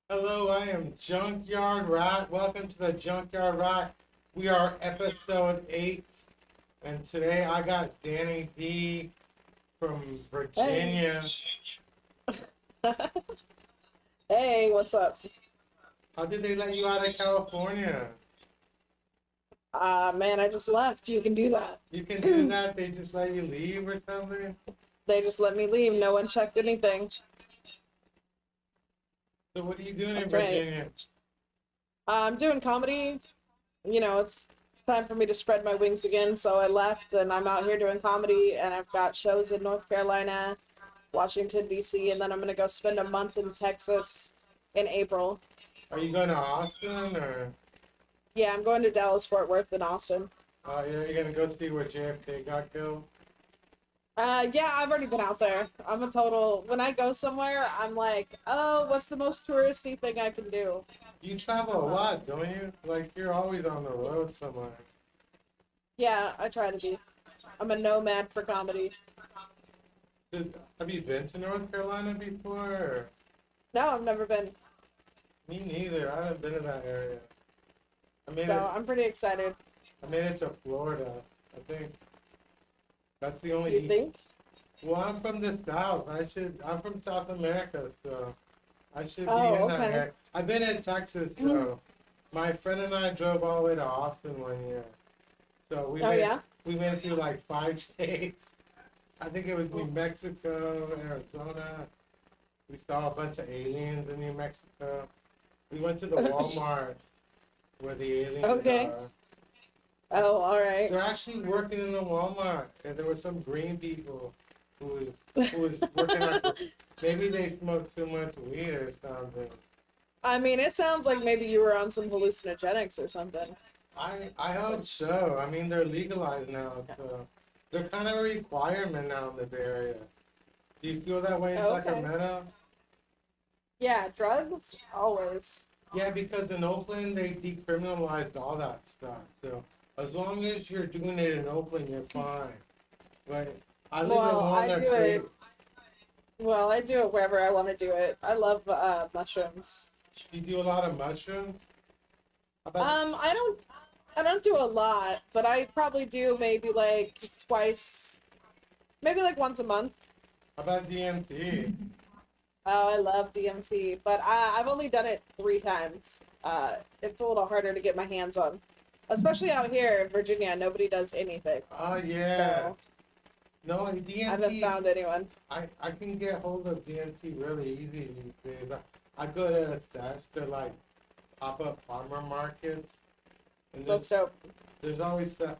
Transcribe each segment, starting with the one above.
Hello, I am Junkyard Rat. Welcome to the Junkyard Rat. We are episode 8, and today I got Danny D from Hey. Virginia. Hey, what's up? How did they let you out of California? Man, I just left. You can do that. You can do that? They just let you leave or something? They just let me leave. No one checked anything. So what are you doing in That's right. Virginia? I'm doing comedy. It's time for me to spread my wings again. So I left and I'm out here doing comedy and I've got shows in North Carolina, Washington, D.C., and then I'm going to go spend a month in Texas in April. Are you going to Austin or Yeah, I'm going to Dallas, Fort Worth, and Austin. you're going to go see where JFK got killed? Yeah, I've already been out there. I'm a total, when I go somewhere, I'm like, oh, what's the most touristy thing I can do? You travel a lot, don't you? Like you're always on the road somewhere. Yeah, I try to be. I'm a nomad for comedy. Have you been to North Carolina before? Or? No, I've never been. Me neither. I haven't been to that area. I made So it. I'm pretty excited. I made it to Florida. I think that's the only You east. think? Well, I'm from the South. I'm from South America, so I should be Oh, in that okay. area. I've been in Texas, so my friend and I drove all the way to Austin one year. So Oh, yeah? we went through like 5 states. I think it was New Mexico, Arizona. We saw a bunch of aliens in New Mexico. We went to the Walmart where the aliens Okay. are. Oh, all right. They're actually working in the Walmart, and there were some green people who was working at. Maybe they smoked too much weed or something. I mean, it sounds like maybe you were on some hallucinogenics or something. I hope so. I mean, they're legalized now, so they're kind of a requirement now in the Bay Area. Do you feel that way in Okay. Sacramento? Yeah, drugs? Always. Yeah, because in Oakland they decriminalized all that stuff. So as long as you're doing it in Oakland, you're fine. But I live in Well, I Walnut do Creek. it. Well, I do it wherever I want to do it. I love mushrooms. You do a lot of mushrooms. How about I don't I don't do a lot, but I probably do maybe like twice, maybe like once a month. how about DMT? Oh, I love DMT, but I've only done it 3 times. It's a little harder to get my hands on, especially out here in Virginia. Nobody does anything, Oh yeah. so No, I haven't DMT. found anyone. I can get hold of DMT really easy these days. I go to a stash. They're like pop-up farmer markets, and That's dope. there's always stuff.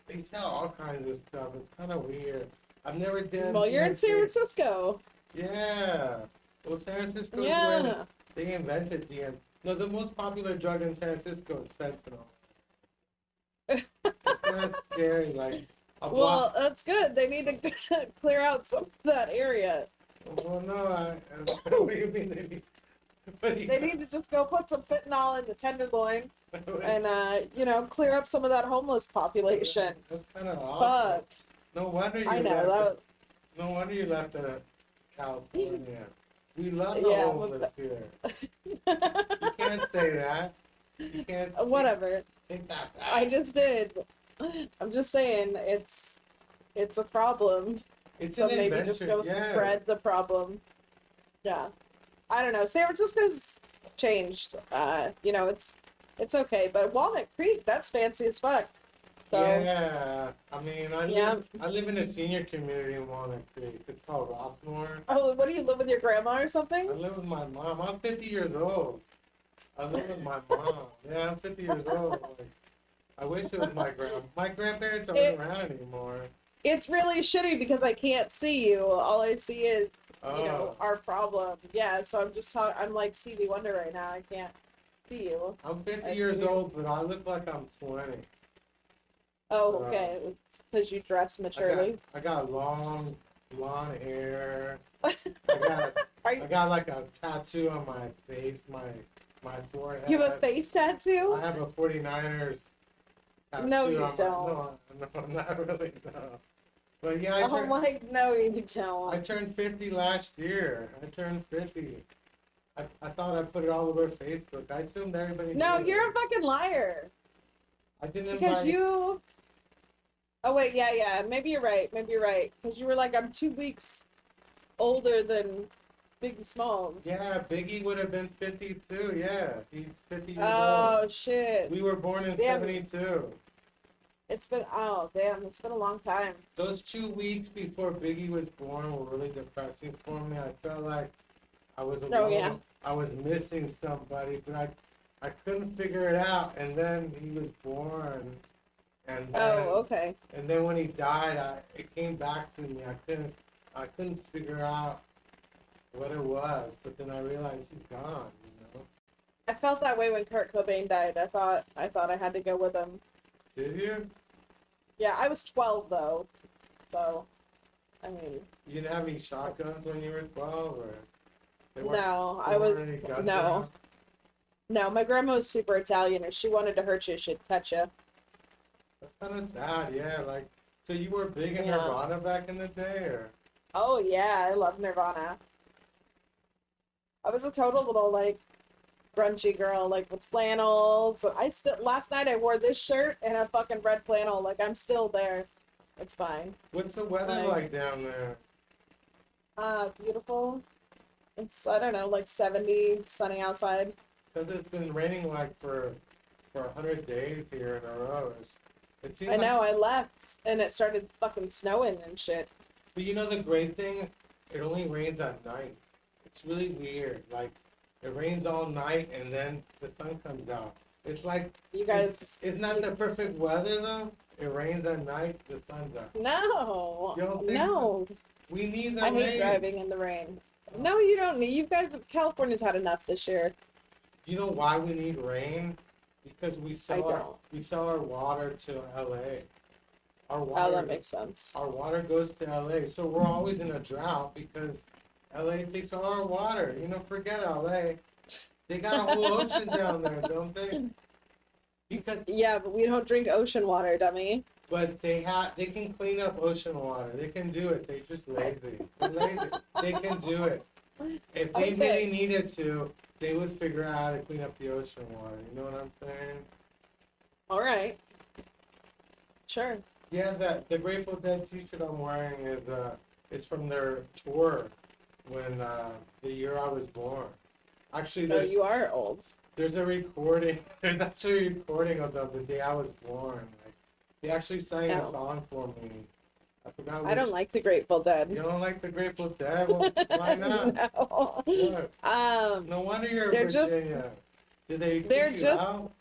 They sell all kinds of stuff. It's kind of weird. I've never done Well, you're in San DMT. Francisco. Yeah. Well, San Francisco is where Yeah. they invented DMT. No, the most popular drug in San Francisco is fentanyl. It's kind of scary. Like a Well, block. that's good. They need to clear out some of that area. Well, no, what do you mean they need? What do you, They need to just go put some fentanyl in the tenderloin and clear up some of that homeless population. That's kind of awesome. Fuck. No wonder you I know left. that. No wonder you left California. We love the Yeah. homeless here. You can't say that. You can't Whatever. take that I back. just did. I'm just saying it's a problem. It's So an maybe just adventure. go Yeah. spread the problem. Yeah. I don't know. San Francisco's changed. It's okay, but Walnut Creek, that's fancy as fuck. So Yeah. I mean, yeah. I live in a senior community in Walnut Creek. It's called Rossmore. Oh, what do you live with your grandma or I something? live with my mom. I'm 50 years old. I live with my mom. Yeah, I'm 50 years old. Like, I wish it was my grandma. My grandparents aren't It around anymore. it's really shitty because I can't see you. All I see is, Oh, our problem. Yeah, so I'm like Stevie Wonder right now. I can't see you. I'm 50 That's years weird. old, but I look like I'm 20. Oh, Uh, okay. It's because you dress I got maturely. I got long blonde hair. I got Are I you got like a tattoo on my face, my forehead. you have a face tattoo? I have a 49ers tattoo No, you on don't. no, not really, no. But yeah, I'm like, no, you I don't. turned 50 last year. I turned 50. I thought I put it all over Facebook. I assumed everybody. No, knew. you're a fucking liar. I didn't Because invite. you. Oh wait, yeah. Maybe you're right. Because you were like, I'm 2 weeks older than Biggie Smalls. Yeah, Biggie would have been 52. Yeah, he's 50 years Oh old. shit. We were born in Damn. 72. It's been it's been a long time. Those 2 weeks before Biggie was born were really depressing for me. I felt like I was alone. Oh, yeah. I was missing somebody, but I couldn't figure it out. And then he was born, and then, Okay. and then when he died, it came back to me. I couldn't figure out what it was, but then I realized he's gone. You know? I felt that way when Kurt Cobain died. I thought I had to go with him. Did you? Yeah, I was 12 though. So, I mean, You didn't have any shotguns when you were 12, or they weren't- no, there I weren't was any guns no. around? No, my grandma was super Italian. If she wanted to hurt you, she'd cut you. That's kind of sad, yeah. Like, so you were big in Yeah. Nirvana back in the day, or? Oh yeah, I love Nirvana. I was a total little like grungy girl, like with flannels. Last night I wore this shirt and a fucking red flannel. Like I'm still there. It's fine. What's the weather Like- like down there? Beautiful. It's I don't know, like 70, sunny outside. Because it's been raining like for 100 days here in a row. It seems I know. I left and it started fucking snowing and shit. But you know the great thing? It only rains at night. It's really weird. Like, it rains all night and then the sun comes out. It's like, You guys. it's not the perfect weather though. It rains at night, the sun's out. No. You don't think No. We need the I rain. hate driving in the rain. No, you don't need. You guys, California's had enough this year. You know why we need rain? Because we sell our water to LA. Our Oh, water that makes sense. our water goes to LA. So we're always in a drought because LA takes all our water. You know, forget LA. They got a whole ocean down there, don't they? Because Yeah, but we don't drink ocean water, dummy. but they can clean up ocean water. They can do it. They just lazy. They're lazy. They can do it. If they Okay. really needed to, they would figure out how to clean up the ocean water. You know what I'm saying? All right. Sure. Yeah, the Grateful Dead T-shirt I'm wearing is from their tour when the year I was born. Actually, No, you are old. there's a recording. There's actually a recording of them the day I was born. Like, they actually sang a Oh. song for me. I forgot. I don't which- like the Grateful Dead. You don't like the Grateful Dead? Well, why not? No. What? No wonder you're They're in just- Virginia. Did they they're kick you just- out?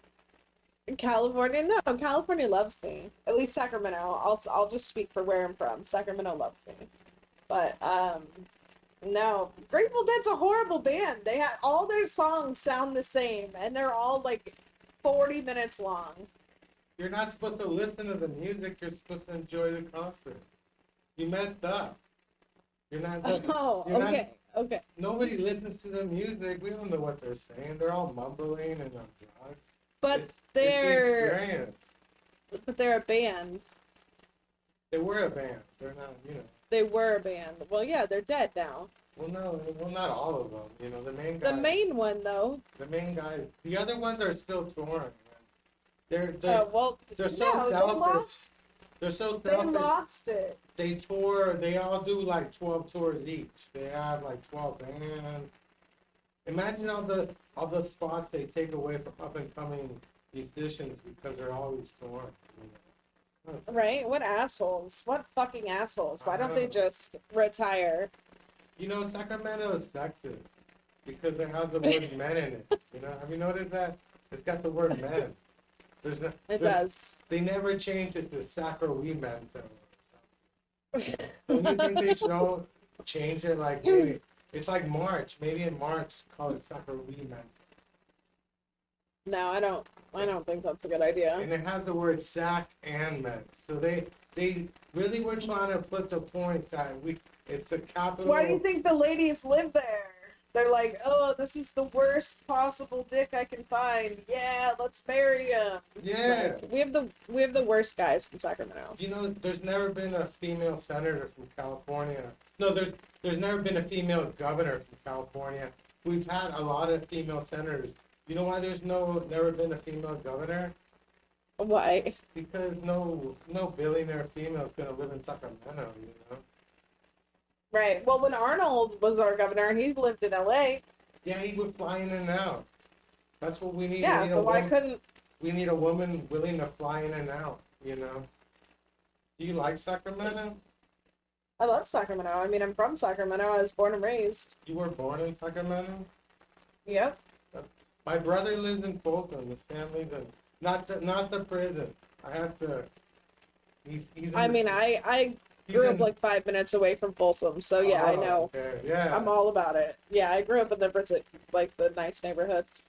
California, no, California loves me. At least Sacramento. I'll just speak for where I'm from. Sacramento loves me. But no, Grateful Dead's a horrible band. They had all their songs sound the same, and they're all like 40 minutes long. You're not supposed to listen to the music. You're supposed to enjoy the concert. You messed up. You're not. Oh, you're not- okay, okay. Nobody listens to the music. We don't know what they're saying. They're all mumbling and on drugs. But It's the they're experience. a band. They were a band. They're not, They were a band. Well, yeah, they're dead now. Well, no, well, not all of them. The main guy. The main one, though. The main guys. The other ones are still touring. Man. They're Well, they're so no, selfish. They're so They selfish. lost it. They tour. They all do like 12 tours each. They have like 12 bands. Imagine all the spots they take away from up and coming musicians because they're always touring. Right? What assholes? What fucking assholes? Why don't they know. just retire? Sacramento is sexist because it has the word men in it. Have you noticed that? It's got the word men. There's no, It there's- does. They never changed it to Sacra We Men. Don't you think they should all change it? Like, maybe, it's like March. Maybe in March, call it Sacra We Men. No, I don't think that's a good idea. And it has the word sac and men. So they really were trying to put the point that it's a capital. Why do you think the ladies live there? They're like, oh, this is the worst possible dick I can find. Yeah, let's marry him. Yeah. Like, we have the worst guys in Sacramento. There's never been a female senator from California. No, there's never been a female governor from California. we've had a lot of female senators. You know why there's never been a female governor? Why? Because no billionaire female is gonna live in Sacramento, you know? Right. Well, when Arnold was our governor, he lived in LA. Yeah, he would fly in and out. That's what we need. Yeah, We need so a why woman, couldn't we need a woman willing to fly in and out, you know? Do you like Sacramento? I love Sacramento? I mean, I'm from Sacramento. I was born and raised. You were born in Sacramento? Yep. My brother lives in Folsom. His family's in not the prison. I have to. He's in I mean, I he's grew up in- like 5 minutes away from Folsom, so yeah, I Oh, know. okay, yeah. I'm all about it. Yeah, I grew up in like the nice neighborhoods.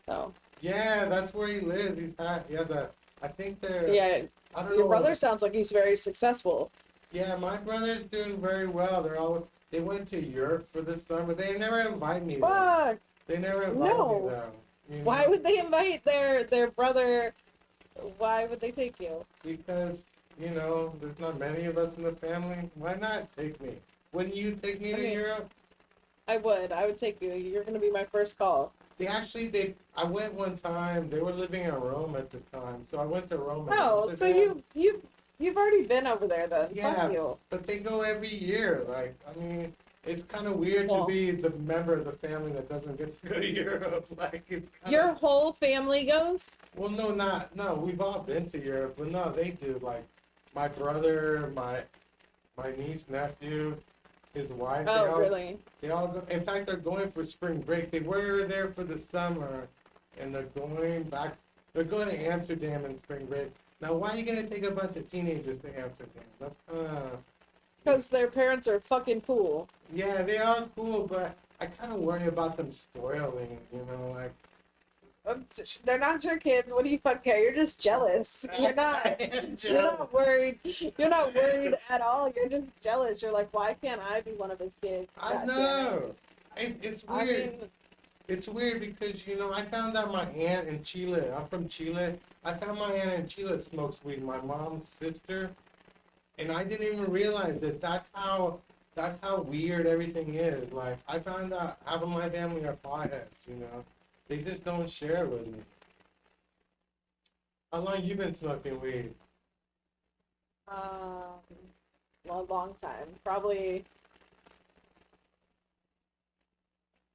So Yeah, that's where he lives. He has a. I think they're. yeah, I don't your know. brother sounds like he's very successful. Yeah, my brother's doing very well. They went to Europe for the summer. They never invite me. There. Fuck! They never invite No. me there. You know? Why would they invite their brother? Why would they take you? Because there's not many of us in the family. Why not take me? Wouldn't you take me to Okay. Europe? I would take you. You're gonna be my first call. I went one time. They were living in Rome at the time, so I went to Rome. and Oh, visited so them. you've already been over there then. Yeah. Fuck you. But they go every year. Like, I mean, it's kind of weird Well- to be the member of the family that doesn't get to go to Europe. Like, it's kind Your of. whole family goes? Well, no. We've all been to Europe, but no, they do. Like, my brother, my niece, nephew, his wife. Oh, really? They all go. In fact, they're going for spring break. They were there for the summer, and they're going back. They're going to Amsterdam in spring break. Now, why are you gonna take a bunch of teenagers to Amsterdam? That's Because their parents are fucking cool. yeah, they are cool, but I kind of worry about them spoiling. Like. They're not your kids. What do you fuck care? You're just jealous. You're not. You're not worried. You're not worried at all. You're just jealous. You're like, why can't I be one of his kids? I God damn it. know. It's I weird. mean, It's weird because, I found out my aunt in Chile, I'm from Chile. I found my aunt in Chile smokes weed, my mom's sister. And I didn't even realize that that's how weird everything is. Like, I found out half of my family are potheads. They just don't share with me. How long you been smoking weed? a long time. Probably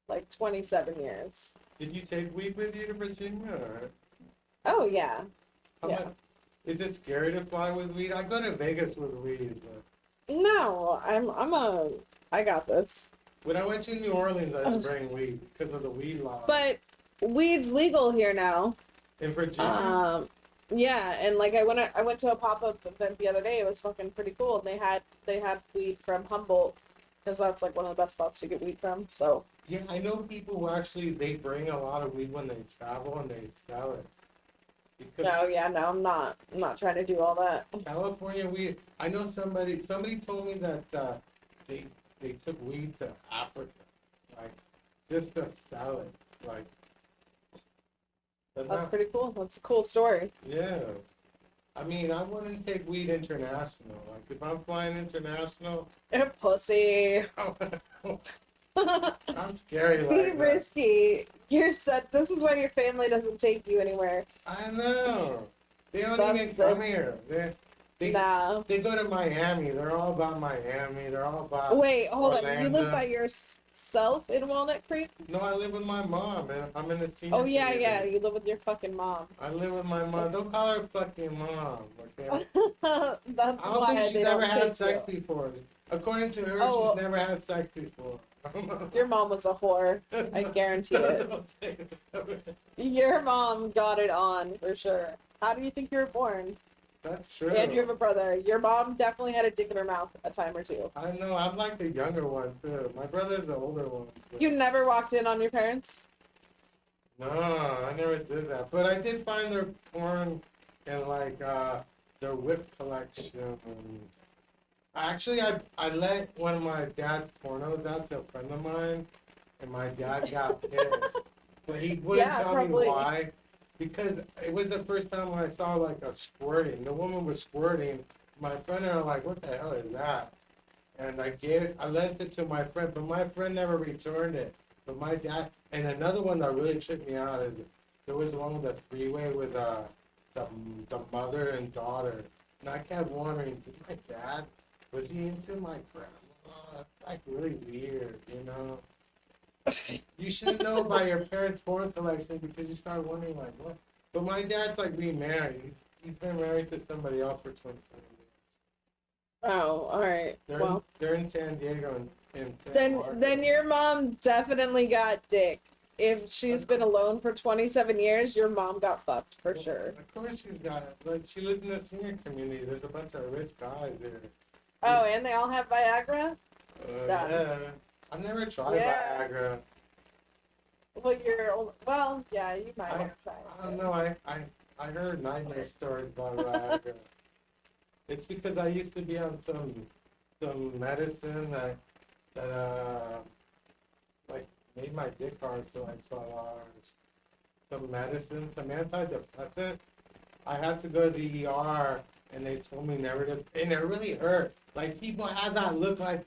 like 27 years. Did you take weed with you to Virginia? Or Oh, yeah. how Yeah. much- is it scary to fly with weed? I go to Vegas with weed, but No, I got this. when I went to New Orleans, I didn't bring weed because of the weed law. But weed's legal here now. In Virginia? Yeah, and like I went to a pop-up event the other day. It was fucking pretty cool. And they had weed from Humboldt because that's like one of the best spots to get weed from. So Yeah, I know people who actually, they bring a lot of weed when they travel and they sell it. Because no, yeah, no, I'm not trying to do all that. California weed, I know somebody told me that they took weed to Africa, like, just to sell it, like. But That's not, pretty cool. That's a cool story. yeah. I mean, I wouldn't take weed international. Like, if I'm flying international, Pussy. I'm scary Be like that. risky. You're set. This is why your family doesn't take you anywhere. I know. They don't That's even the- come here. They Nah. they go to Miami. They're all about Miami. They're all about. Wait, hold on. You live Orlando. by yourself in Walnut Creek? No, I live with my mom, and I'm in a senior. Oh yeah, citizen. yeah. You live with your fucking mom. I live with my mom. Don't call her fucking mom, okay? That's I don't why think they she's ever don't had take sex you. before. According to her, Oh. she's never had sex before. Your mom was a whore. I guarantee it. Your mom got it on for sure. How do you think you were born? That's true. And you have a brother. Your mom definitely had a dick in her mouth a time or two. I know. I'm like the younger one too. My brother's the older one. but- You never walked in on your parents? No, I never did that. But I did find their porn and like their whip collection. Actually, I let one of my dad's pornos out to a friend of mine, and my dad got pissed. But he wouldn't Yeah, tell probably. me why. Because it was the first time I saw like a squirting. The woman was squirting. My friend and I were like, "What the hell is that?" And I lent it to my friend, but my friend never returned it. But my dad, and another one that really tripped me out is there was one with a freeway with the mother and daughter, and I kept wondering, did my dad, was he into my grandma? That's like really weird, you know. You should know by your parents' porn collection because you start wondering like what. But my dad's like remarried. He's been married to somebody else for 27 years. Oh, all right. Well, They're in San Diego and then your mom definitely got dick. If she's been alone for 27 years, your mom got fucked for sure. Of course she's got it. Like she lives in a senior community. There's a bunch of rich guys there. Oh, and they all have Viagra? Yeah. I've never tried Yeah. Viagra. Well, yeah, you might want to try it. I don't know. I heard nightmare stories about Viagra. It's because I used to be on some medicine that like made my dick hard for like 12 hours. Some medicine, some antidepressant. I had to go to the ER and they told me never to, and it really hurt. Like people have that look like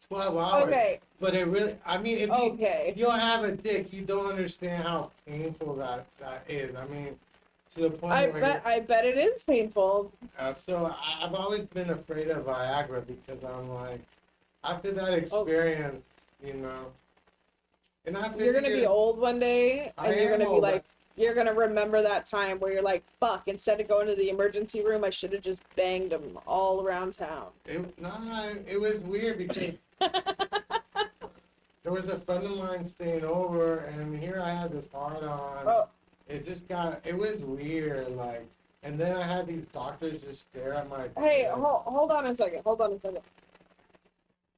12 hours. Okay. But it really, I mean, Okay. if you don't have a dick, you don't understand how painful that is. I mean, to the point where I bet it is painful. so I've always been afraid of Viagra because I'm like, after that experience, you know, and I You're gonna be old one day, and you're gonna be like, you're gonna remember that time where you're like, fuck, instead of going to the emergency room, I should have just banged them all around town. It was weird because there was a friend of mine staying over, and here I had this hard on. Oh. It was weird, like, and then I had these doctors just stare at my. Hey, hold on a second.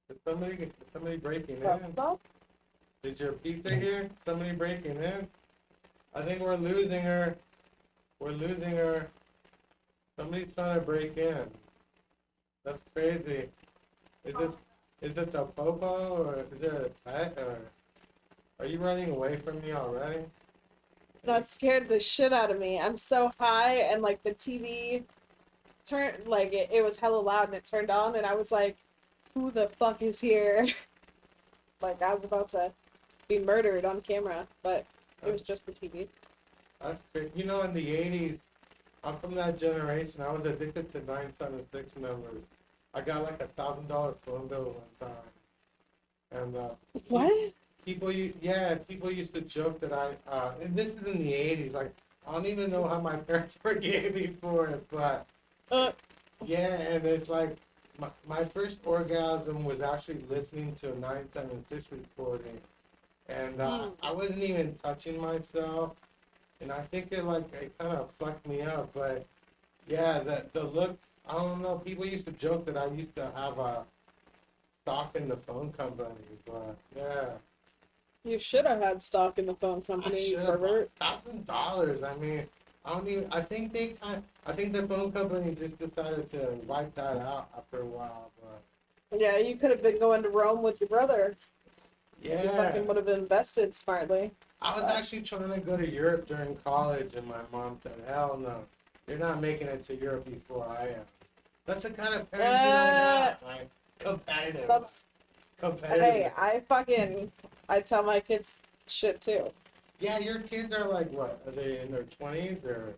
Is somebody breaking in? Well, Is your pizza here? Somebody breaking in? I think we're losing her. Somebody's trying to break in. That's crazy. Is it the popo or is it a pet or are you running away from me already? that scared the shit out of me. I'm so high, and like the TV turned, like it was hella loud, and it turned on, and I was like, who the fuck is here? Like I was about to be murdered on camera, but it was just the TV. That's great. You know, in the 80s, I'm from that generation. I was addicted to 976 numbers. I got like $1,000 phone bill one time. And What? people used to joke that and this is in the 80s, like, I don't even know how my parents forgave me for it, but, yeah, and it's like, my first orgasm was actually listening to a 976 recording, and I wasn't even touching myself, and I think it kind of fucked me up, but, yeah, the look, I don't know, people used to joke that I used to have a stock in the phone company, but, yeah. You should have had stock in the phone company, you pervert. $1,000. I mean, I don't even. I think the phone company just decided to wipe that out after a while. But Yeah, you could have been going to Rome with your brother. yeah, You fucking would have invested smartly. I was actually trying to go to Europe during college, and my mom said, "Hell no, you're not making it to Europe before I am." That's the kind of parenting I got. Like competitive. Hey, I tell my kids shit too. Yeah, your kids are like what? Are they in their 20s or?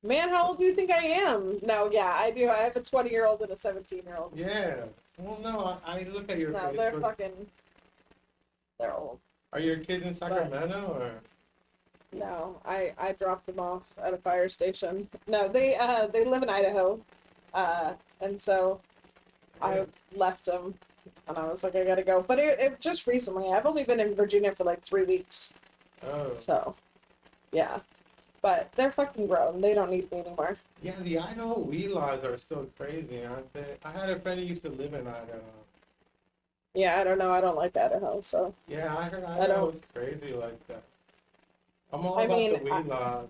Man, how old do you think I am? No, yeah, I do. I have a 20-year-old and a 17-year-old. Yeah. Well, no, I look at your No, Facebook. they're old. Are your kids in Sacramento or? No, I dropped them off at a fire station. No, they live in Idaho, and so I left them, and I was like, I gotta go. But it just recently. I've only been in Virginia for like 3 weeks, Oh. so yeah. But they're fucking grown. They don't need me anymore. Yeah, the Idaho weed laws are still crazy, aren't they? I had a friend who used to live in Idaho. Yeah, I don't know. I don't like Idaho, so. Yeah, I heard Idaho was crazy like that. I'm all about the weed laws.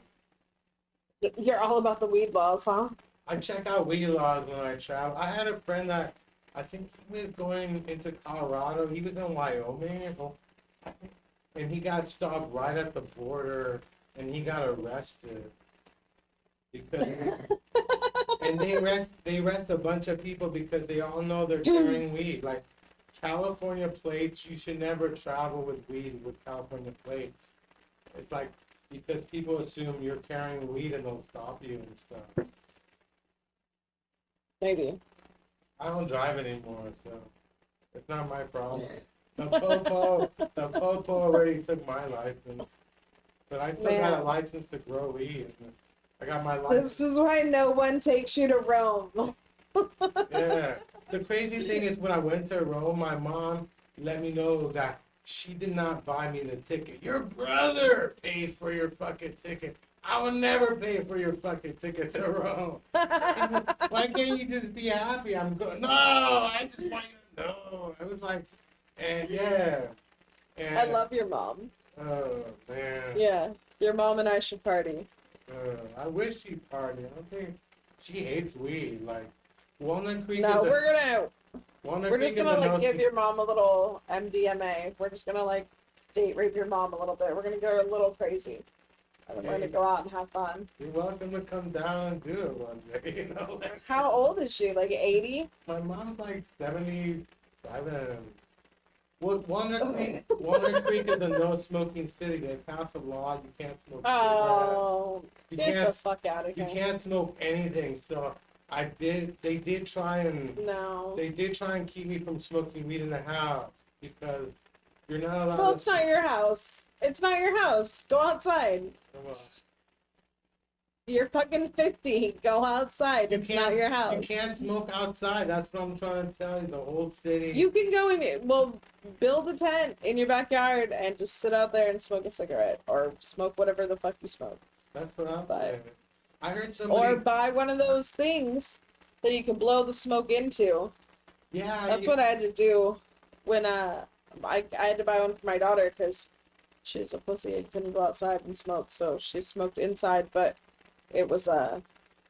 You're all about the weed laws, huh? I check out weed laws when I travel. I had a friend that I think he was going into Colorado. He was in Wyoming, and he got stopped right at the border, and he got arrested because and they arrest a bunch of people because they all know they're carrying weed. Like California plates, you should never travel with weed with California plates. It's like, because people assume you're carrying weed and they'll stop you and stuff. Maybe. I don't drive anymore, so it's not my problem. The Popo already took my license, but I still got a Man. license to grow weed. I got my This license. is why no one takes you to Rome. Yeah. The crazy thing is when I went to Rome, my mom let me know that she did not buy me the ticket. Your brother paid for your fucking ticket. I will never pay for your fucking ticket to Rome. Why can't you just be happy? I'm going. No, I just want you to know. I was like, and yeah, and I love your mom. oh man, Yeah, your mom and I should party. I wish she'd party. I don't think she hates weed. Like Walnut Creek No, is we're just gonna like give your mom a little MDMA. We're just gonna like date rape your mom a little bit. We're gonna go a little crazy. And we're gonna go out and have fun. You're welcome to come down and do it one day. You know, How old is she? Like 80? my mom's like 77. Well, Walnut Creek is a no smoking city. They passed a law you can't smoke cigarettes. Oh, You get can't the fuck out of You here. can't smoke anything. So they did try and No. keep me from smoking weed in the house because you're not allowed. Well, it's not your house. It's not your house. Go outside. Come on. You're fucking 50. Go outside. It's not your house. You can't smoke outside. That's what I'm trying to tell you. The whole city. You can go in. Well, build a tent in your backyard and just sit out there and smoke a cigarette or smoke whatever the fuck you smoke. That's what I'm But- saying. I heard somebody. Or buy one of those things that you can blow the smoke into. Yeah. That's what I had to do when I had to buy one for my daughter because she's a pussy and couldn't go outside and smoke, so she smoked inside, but it was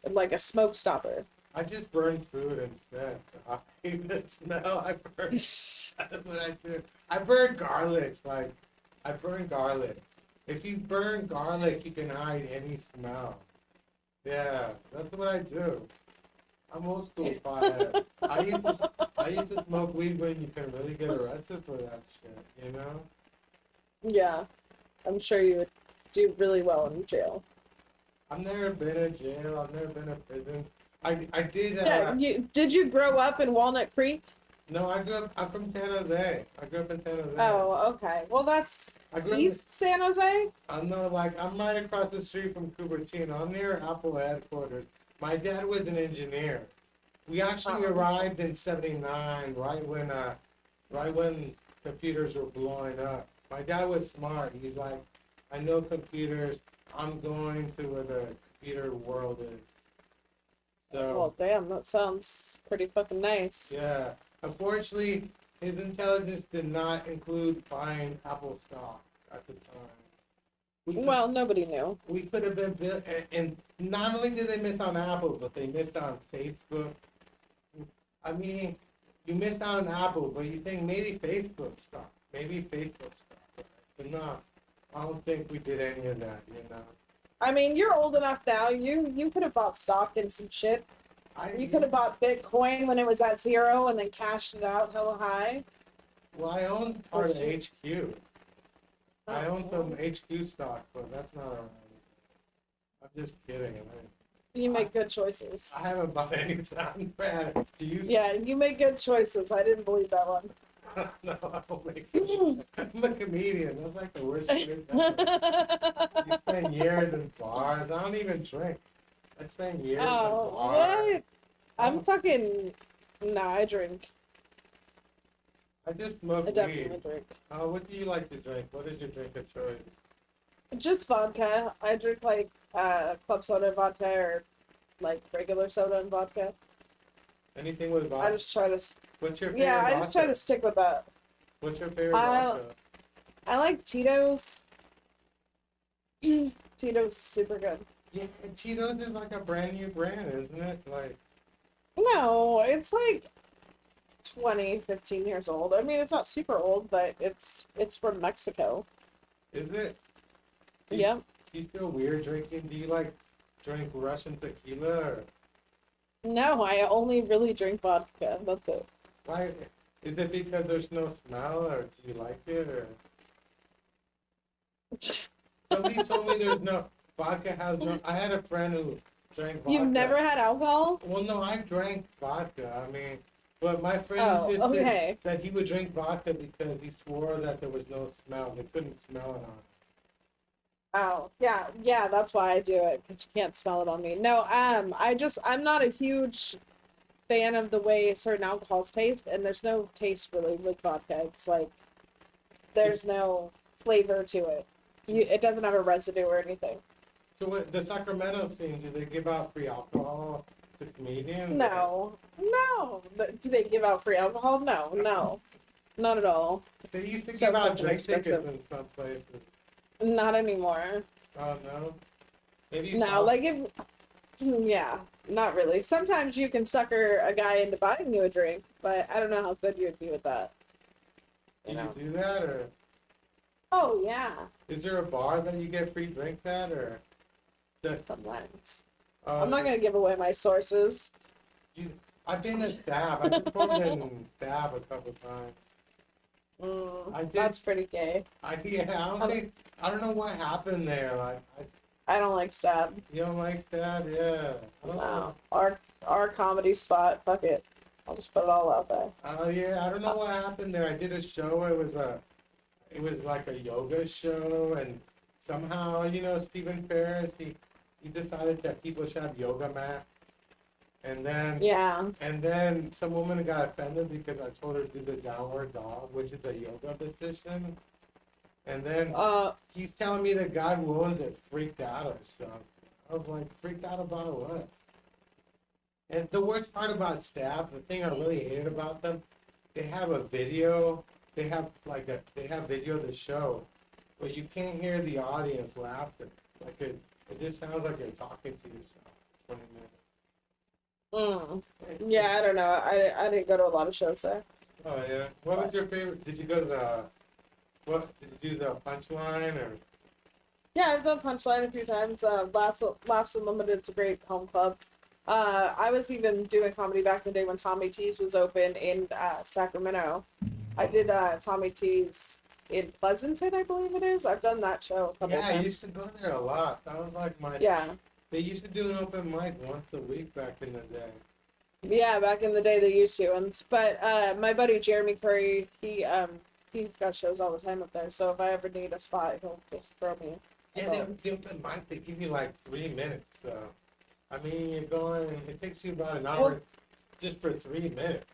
like a smoke stopper. I just burned food instead. I hate the smell. That's what I do. I burn garlic. Like, I burn garlic. If you burn garlic, you can hide any smell. Yeah, that's what I do. I'm old school pothead. I used to smoke weed when you can really get arrested for that shit, you know? Yeah, I'm sure you would do really well in jail. I've never been in jail. I've never been in prison. I did. Yeah, did you grow up in Walnut Creek? No, I'm from San Jose. I grew up in San Jose. Oh, okay. Well, that's I grew up East San Jose? I'm right across the street from Cupertino. I'm near Apple headquarters. My dad was an engineer. We actually Oh. arrived in '79, right when computers were blowing up. My dad was smart. He's like, I know computers. I'm going to where the computer world is. Well, So damn, that sounds pretty fucking nice. yeah. Unfortunately, his intelligence did not include buying Apple stock at the time. We could- Well, nobody knew. we could have been built, and not only did they miss on Apple, but they missed on Facebook. I mean, you missed out on Apple, but you think maybe Facebook stock, but no, I don't think we did any of that, you know. I mean, you're old enough now. You could have bought stock in some shit. You could have bought Bitcoin when it was at 0 and then cashed it out hella high. Well, I own part of shit. HQ. I own some HQ stock, but that's not alright. I'm just kidding. You make good choices. I haven't bought any stock. Brad, do you? Yeah, you make good choices. I didn't believe that one. No, I don't make it. I'm a comedian. That's like the worst shit ever. You spend years in bars. I don't even drink. I spend years in Oh, bars. what? I'm fucking. Nah, I drink. I just smoke I definitely weed. drink. What do you like to drink? What is your drink of choice? Just vodka. I drink like club soda and vodka or like regular soda and vodka. Anything with I vodka? just try to. What's your favorite Yeah, I vodka? just try to stick with that. What's your favorite I- vodka? I like Tito's. Tito's is super good. Yeah, Tito's is like a brand new brand, isn't it? Like, No, it's like 20, 15 years old. I mean, it's not super old, but it's from Mexico. is it? Do you- Yeah. Do you feel weird drinking? Do you like drink Russian tequila or No, I only really drink vodka. That's it. why? Is it because there's no smell, or do you like it, or somebody told me there's no vodka has no. I had a friend who drank vodka. You've never had alcohol? Well, no, I drank vodka. I mean, but my friend Oh, just okay. said that he would drink vodka because he swore that there was no smell. They couldn't smell it on him. Oh, yeah, that's why I do it, because you can't smell it on me. No, I'm not a huge fan of the way certain alcohols taste, and there's no taste really with vodka. It's like, there's no flavor to it. It doesn't have a residue or anything. So what, the Sacramento scene, do they give out free alcohol to comedians? No. Do they give out free alcohol? No. Not at all. They used to So give out fucking drink tickets expensive. in some places. Not anymore. Oh, no? Maybe you No, saw- like if, yeah, not really. Sometimes you can sucker a guy into buying you a drink, but I don't know how good you would be with that. Do You know? you do that, or Oh yeah, is there a bar that you get free drinks at, or? sometimes. Oh, I'm not gonna give away my sources. I've been to Stab. I just phoned in Stab a couple times. I did- That's pretty gay. I don't know what happened there. Like, I don't like stab. you don't like Stab? Yeah. I don't know. No, our comedy spot. Fuck it. I'll just put it all out there. Oh yeah, I don't know what happened there. I did a show. It was like a yoga show, and somehow, Stephen Ferris, he decided that people should have yoga mats, and then some woman got offended because I told her to do the downward dog, which is a yoga position, and then he's telling me the guy who owns it freaked out or something. I was like, freaked out about what? And the worst part about Stab, the thing I really hated about them, they have a video. They have video of the show, but you can't hear the audience laughing. Like it just sounds like you're talking to yourself. 20 minutes. Yeah, I don't know. I didn't go to a lot of shows there. Oh yeah. What was your favorite? Did you go to did you do the Punchline, or? Yeah, I've done Punchline a few times. Laughs Unlimited's a great home club. I was even doing comedy back in the day when Tommy T's was open in Sacramento. I did Tommy T's in Pleasanton, I believe it is. I've done that show a couple Yeah, I times. used to go there a lot. That was like my. Yeah. They used to do an open mic once a week back in the day. Yeah, back in the day they used to. But my buddy Jeremy Curry, he's got shows all the time up there. So if I ever need a spot, he'll just throw me. Yeah, the open mic, they give you like 3 minutes. So, I mean, you're going. It takes you about an hour just for 3 minutes,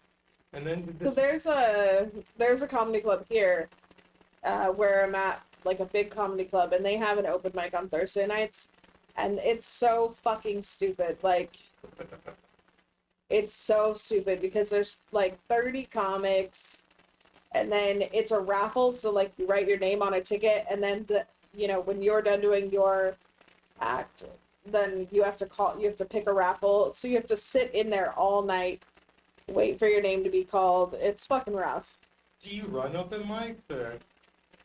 and then. So there's a comedy club here, where I'm at, like a big comedy club, and they have an open mic on Thursday nights, and it's so fucking stupid. Like, it's so stupid because there's like 30 comics, and then it's a raffle. So like you write your name on a ticket, and then when you're done doing your act, then you have to pick a raffle. So you have to sit in there all night, wait for your name to be called. It's fucking rough. Do you run open mics, or?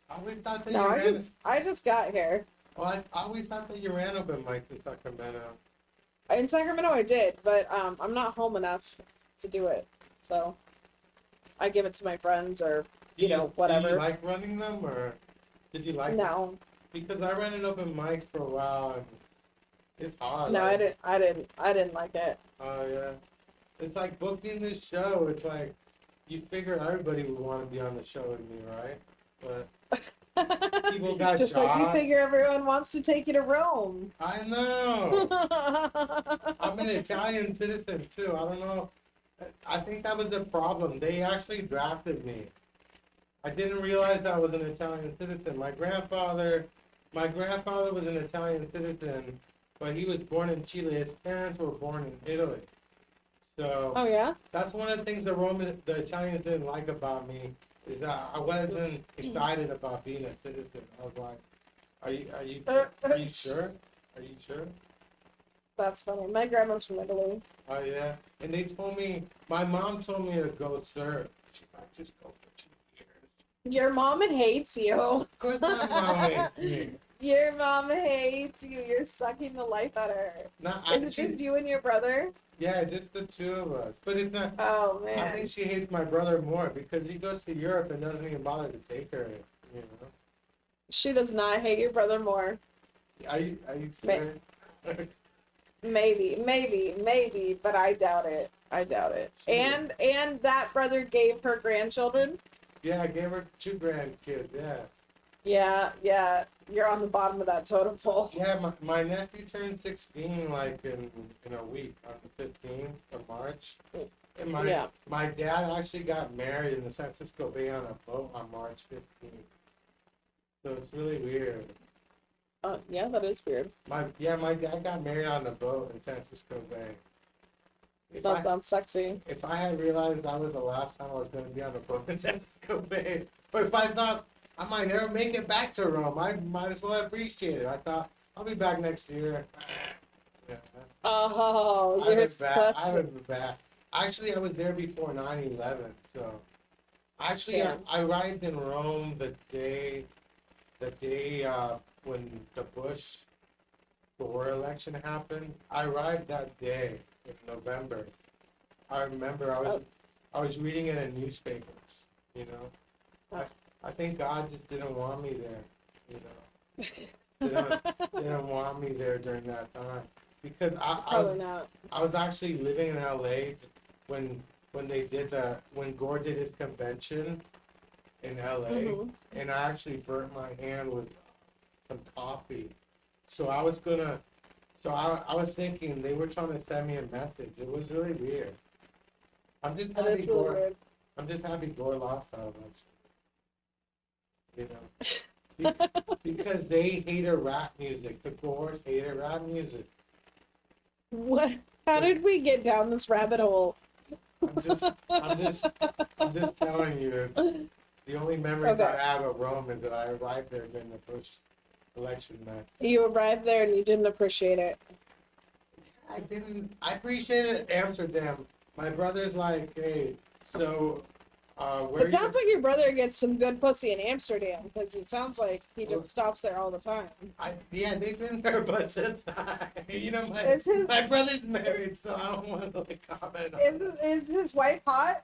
I always thought that No, you ran. I just got here. Well, I always thought that you ran open mics in Sacramento. In Sacramento I did, but I'm not home enough to do it. So I give it to my friends or whatever. Do you like running them, or did you like? No. Because I ran an open mic for a while, and it's hard. No, like, I didn't like it. Oh yeah, it's like booking this show. It's like you figure everybody would want to be on the show with me, right? But people got Just jobs. like you figure everyone wants to take you to Rome. I know. I'm an Italian citizen too. I don't know. I think that was the problem. They actually drafted me. I didn't realize I was an Italian citizen. My grandfather was an Italian citizen, but he was born in Chile. His parents were born in Italy. So Oh yeah? that's one of the things the Italians didn't like about me, is that I wasn't excited about being a citizen. I was like, are you sure? Are you sure? That's funny. My grandma's from Italy. Oh yeah. And they told me, my mom told me to go serve. She's like, just go for 2 years. Your mom hates you. Of course my mom hates me. Your mom hates you. You're sucking the life out of her. No, Is it just you and your brother? yeah, just the two of us. But it's not. Oh I man. think she hates my brother more because he goes to Europe and doesn't even bother to take her. You know. She does not hate your brother more. Are you Ma- serious? maybe, but I doubt it. I doubt it. And that brother gave her grandchildren. Yeah, I gave her 2 grandkids. Yeah. You're on the bottom of that totem pole. Yeah, my nephew turned 16 like in a week on the 15th of March. And my dad actually got married in the San Francisco Bay on a boat on March 15th. So it's really weird. Yeah, that is weird. My dad got married on a boat in San Francisco Bay. That sounds sexy. If I had realized that was the last time I was going to be on a boat in San Francisco Bay, or if I thought I might never make it back to Rome, I might as well appreciate it. I thought I'll be back next year. Yeah. Oh, you're such. I would be back. Actually, I was there before 9/11, so actually Yeah. I arrived in Rome the day when the Bush Gore election happened. I arrived that day in November. I remember I was reading it in newspapers, you know. I think God just didn't want me there, you know. Didn't want me there during that time because Probably not. I was actually living in LA when when Gore did his convention in LA, Mhm. and I actually burnt my hand with some coffee. So I was gonna, I was thinking they were trying to send me a message. It was really weird. I'm just That happy is really Gore. weird. I'm just happy Gore lost that election. You know, because they hated rap music. The Gores hated rap music. What? How did we get down this rabbit hole? I'm just telling you. The only memories Okay. I have of Rome is that I arrived there during the first election night. You arrived there and you didn't appreciate it. I didn't. I appreciated Amsterdam. My brother's like, hey, so where It sounds like your brother gets some good pussy in Amsterdam because it sounds like he Well- just stops there all the time. yeah, they've been there, but since you know, Is his- my brother's married, so I don't want to like comment on Is his wife hot?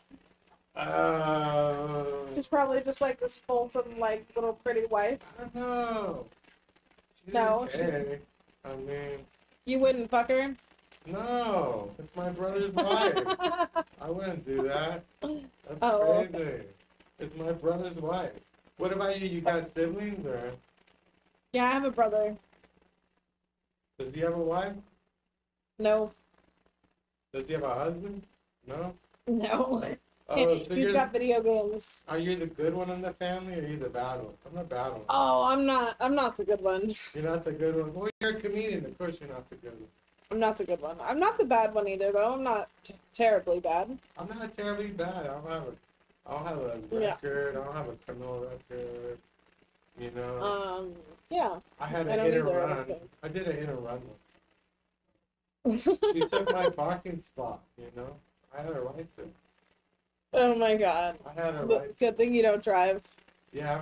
that. She's probably just like this wholesome, like little pretty wife. I don't know. She's No, okay. I mean, You wouldn't fuck her? no, it's my brother's wife. I wouldn't do that. That's Oh, crazy. It's my brother's wife. What about you? You got siblings, or Yeah, I have a brother. does he have a wife? No. Does he have a husband? No. No. Oh, so He's got video games. are you the good one in the family, or are you the bad one? I'm the bad one. Oh, I'm not the good one. You're not the good one. Well, you're a comedian. Of course, you're not the good one. I'm not the good one. I'm not the bad one either, though. I'm not terribly bad. I'm not terribly bad. I don't have a Yeah. record. I don't have a criminal record. You know. Yeah. I had I a don't hit and either, I run. don't think. I did a hit and run once. She took my parking spot, you know? I had a right to. Oh my god. I had a right. Good thing you don't drive. Yeah,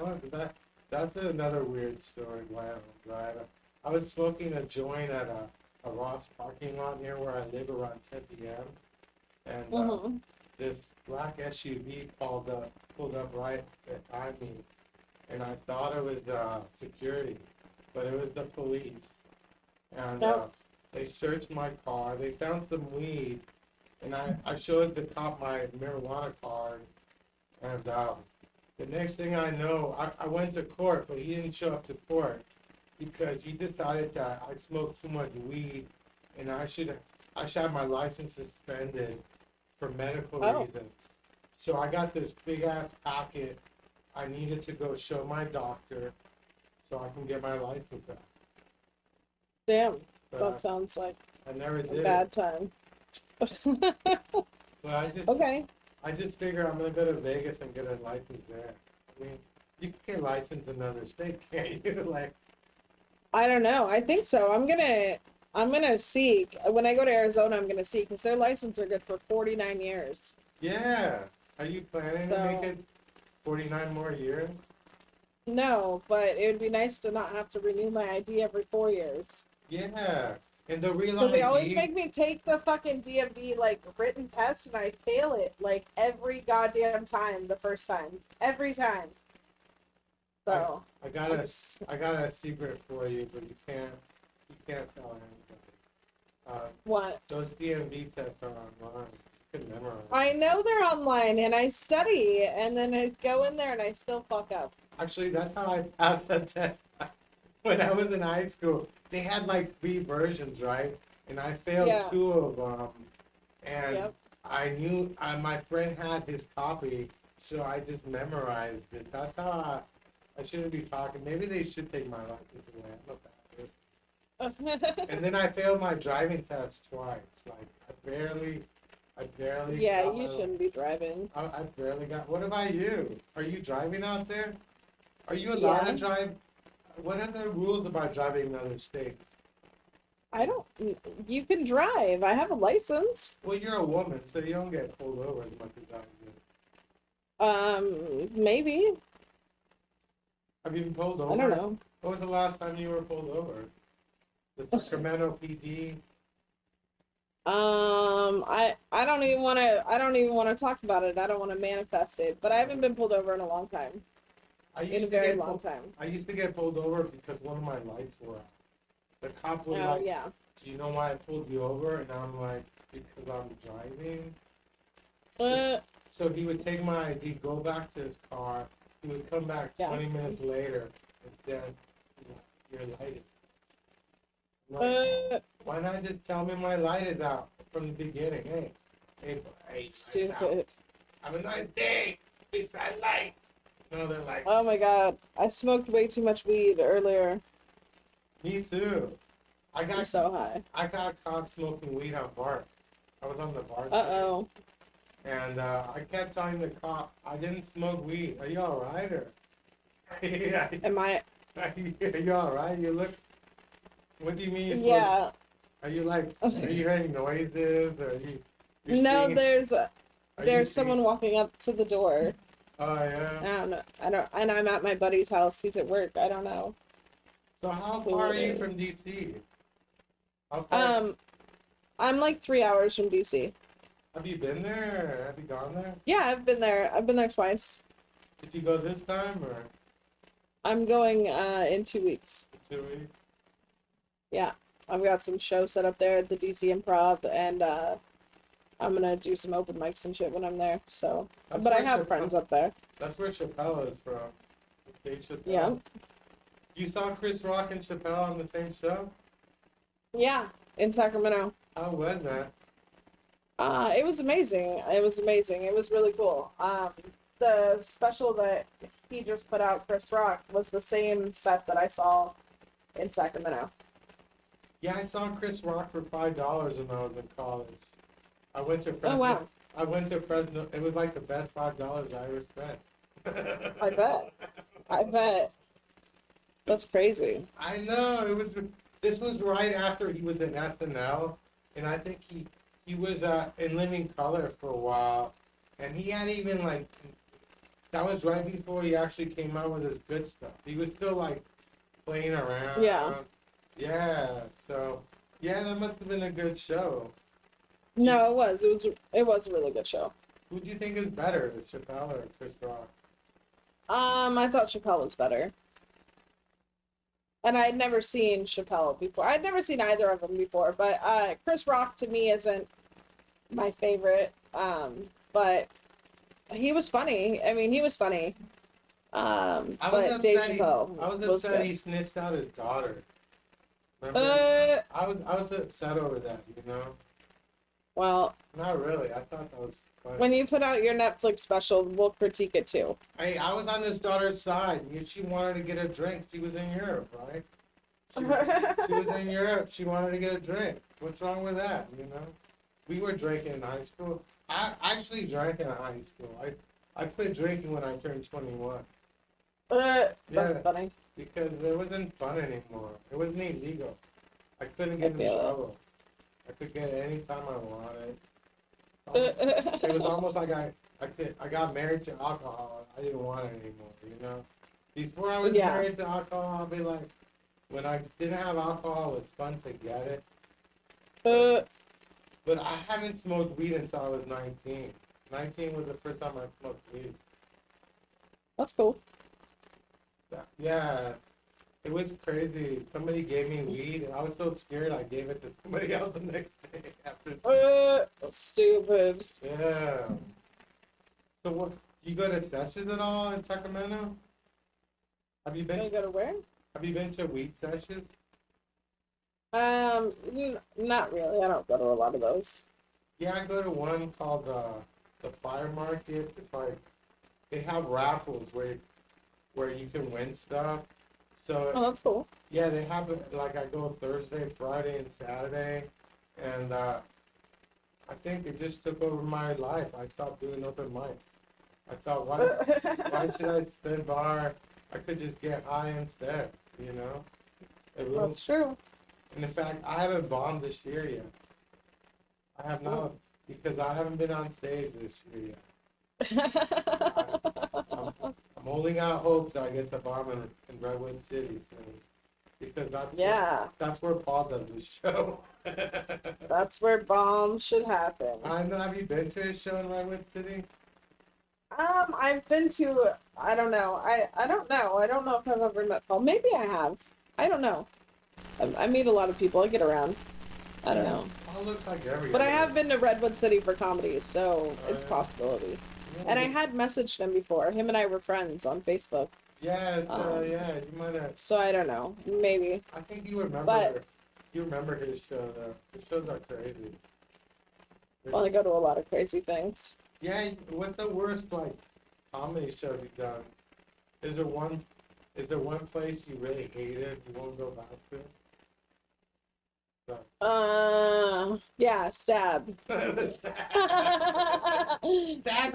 that's another weird story why I don't drive. I was smoking a joint at a Ross parking lot near where I live around 10 p.m. And Mhm. this black SUV pulled up right behind me. And I thought it was security, but it was the police. And Nope. they searched my car. They found some weed. And I showed the cop my marijuana card. And the next thing I know, I went to court, but he didn't show up to court because he decided that I smoked too much weed and I should have my license suspended for medical Oh. reasons. So I got this big ass packet. I needed to go show my doctor so I can get my license back. Damn. But That sounds like I never a did. bad time. But Okay. I just figure I'm gonna go to Vegas and get a license there. I mean, you can get licensed in another state, can't you? Like, I don't know. I think so. I'm gonna see when I go to Arizona. I'm gonna see because their license are good for 49 years. yeah. Are you planning to make So- it 49 more years? No, but it would be nice to not have to renew my ID every 4 years. Yeah, and the real Because they always ID. make me take the fucking DMV like written test and I fail it like every goddamn time the first time. Every time. I, So I got I'm a, just I got a secret for you, but you can't tell anybody. what? Those DMV tests are online. You can memorize I them. know they're online and I study and then I go in there and I still fuck up. Actually, that's how I passed the test when I was in high school. They had like 3 versions, right? And I failed Yeah. 2 of them. And Yep. I knew my friend had his copy, so I just memorized it. That's how I shouldn't be talking. Maybe they should take my license away. I'm not that good. And then I failed my driving test twice. Like I barely Yeah, got you my, shouldn't be driving. I barely got. What about you? Are you driving out there? Are you allowed to Yeah. drive? What are the rules about driving in other states? I don't. You can drive. I have a license. Well, you're a woman, so you don't get pulled over as much as I do. Maybe. Have you been pulled over? I don't know. When was the last time you were pulled over? The Sacramento PD? I don't even want to. I don't even want to talk about it. I don't want to manifest it. But I haven't been pulled over in a long time. I In a used to very get long pulled, time. I used to get pulled over because one of my lights were out. The cop was Oh like, yeah. "Do you know why I pulled you over?" And I'm like, "Because I'm driving." Uh, So he would take my ID, go back to his car. He would come back Yeah. 20 minutes later and said, "Your light is." I'm like, uh, why not just tell me my light is out from the beginning? Hey, light's out. stupid. Have a nice day. Fix that light. No, they're like, Oh my god. I smoked way too much weed earlier. me too. I I'm got so high. I got caught smoking weed on BART. I was on the BART. Uh-oh. And I kept telling the cop, I didn't smoke weed. Are you all right? Or yeah, Am I? are you all right? You look. What do you mean? You smoke? Yeah. Are you like? Are you hearing noises? Or you're No, seeing? there's Are you there's seeing? someone walking up to the door. Oh I yeah. don't know. I don't. And I'm at my buddy's house. He's at work. I don't know. So how Who far are it you is. from DC? How far? I'm like 3 hours from DC. Have you been there? Or have you gone there? Yeah, I've been there. I've been there twice. Did you go this time or I'm going in 2 weeks. 2 weeks? Yeah, I've got some shows set up there at the DC Improv, and I'm gonna do some open mics and shit when I'm there. So, That's but I where have Chappelle- friends up there. That's where Chappelle is from. Dave Chappelle. Yeah, You saw Chris Rock and Chappelle on the same show? yeah, in Sacramento. How was that? It was amazing. It was amazing. It was really cool. The special that he just put out, Chris Rock, was the same set that I saw in Sacramento. Yeah, I saw Chris Rock for $5 when I was in college. I went to Fresno. Oh wow, I went to Fresno. It was like the best $5 I ever spent. I bet. I bet. That's crazy. I know it was. This was right after he was in SNL, and I think he was in Living Color for a while, and he hadn't even like. That was right before he actually came out with his good stuff. He was still like playing around. Yeah. Yeah. So yeah, that must have been a good show. No, it was. It was a really good show. Who do you think is better, Chappelle or Chris Rock? I thought Chappelle was better. And I had never seen Chappelle before. I'd never seen either of them before, but Chris Rock to me isn't my favorite. But he was funny. I mean, he was funny. I was But Dave upset. Chappelle I was was upset good. he snitched out his daughter. Remember? I was upset over that. You know. Well, Not really. I thought that was funny. when you put out your Netflix special, we'll critique it too. Hey, I was on his daughter's side. She wanted to get a drink. She was in Europe, right? She was in Europe. She wanted to get a drink. What's wrong with that? You know, we were drinking in high school. I actually drank in high school. I quit drinking when I turned 21 That's Yeah. funny. because it wasn't fun anymore. It wasn't illegal. I couldn't get in feel it. trouble. I could get it anytime I wanted. It was almost like I got married to alcohol. I didn't want it anymore. You know. Before I was Yeah. married to alcohol, I'll be like, when I didn't have alcohol, it was fun to get it. Uh, But I haven't smoked weed until I was 19. 19 was the first time I smoked weed. that's cool. Yeah, it was crazy. Somebody gave me weed, and I was so scared I gave it to somebody else the next day after. Stupid. Yeah. So what? You go to sessions at all in Sacramento? Have you Can I been? go to where? Have you been to weed sessions? Not really. I don't go to a lot of those. Yeah, I go to one called the Fire Market. It's like they have raffles where you can win stuff. Oh, So that's cool. yeah, they have it like I go Thursday, Friday, and Saturday, and I think it just took over my life. I stopped doing open mics. I thought, why should I spend bar? I could just get high instead, you know? It really, That's true. and in fact, I haven't bombed this year yet. I have not, because I haven't been on stage this year yet. I'm holding out hope that I get the bomb in Redwood City soon, because Yeah, that's where Paul does his show. that's where bombs should happen. I know. Have you been to his show in Redwood City? I've been to, I don't know. I don't know. I don't know if I've ever met Paul. Maybe I have. I don't know. I meet a lot of people. I get around. I don't know. Paul looks like every. But I other- have been to Redwood City for comedy, so it's a yeah. possibility. Yeah, And I had messaged him before. Him and I were friends on Facebook. Yeah, um, you might have. So I don't know. Maybe. I think you remember. But- You remember his show though. His shows are crazy. Well, I go to a lot of crazy things. Yeah, what's the worst like comedy show you've done? Is there one? Is there one place you really hated you won't go back to? Yeah, stab. Stab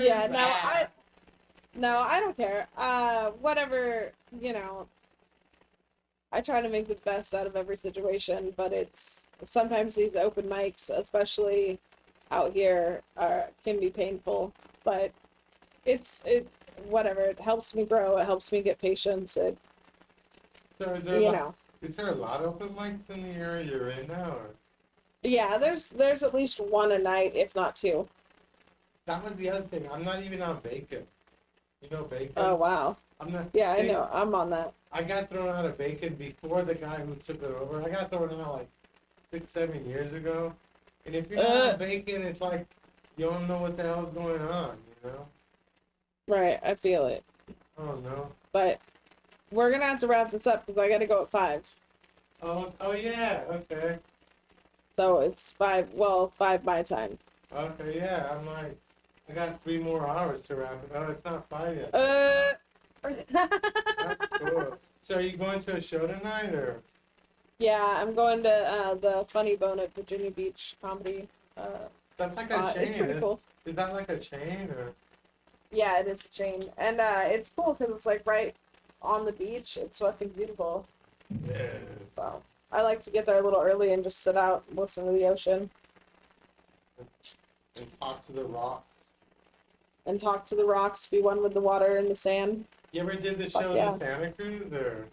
Yeah, is no, bad. I don't care. Whatever, you know, I try to make the best out of every situation, but it's sometimes these open mics, especially out here, can be painful, but whatever, it helps me grow, it helps me get patience, So is there, you know. is there a lot of open mics in the area you're in now? Or? Yeah, there's at least one a night, if not two. That was the other thing. I'm not even on Bacon. You know Bacon? Oh, wow. I'm not. Yeah, I they- know, I'm on that. I got thrown out of Bacon before the guy who took it over. I got thrown out like 6, 7 years ago. And if you're not on Bacon, it's like you don't know what the hell's going on, you know? Right, I feel it. Oh no. But we're gonna have to wrap this up because I gotta go at 5. Oh yeah, okay. So it's 5 my time. Okay, yeah, I'm like, I got 3 more hours to wrap it. Oh, it's not 5 yet. That's cool. So are you going to a show tonight, or? Yeah, I'm going to the Funny Bone at Virginia Beach Comedy. That's like a chain. It's pretty cool. Is that like a chain, or? Yeah, it is a chain. And it's cool because it's like right on the beach. It's fucking beautiful. Yeah. So I like to get there a little early and just sit out and listen to the ocean And talk to the rocks. and talk to the rocks, be one with the water and the sand. You ever did the Fuck show yeah. in Santa Cruz, or?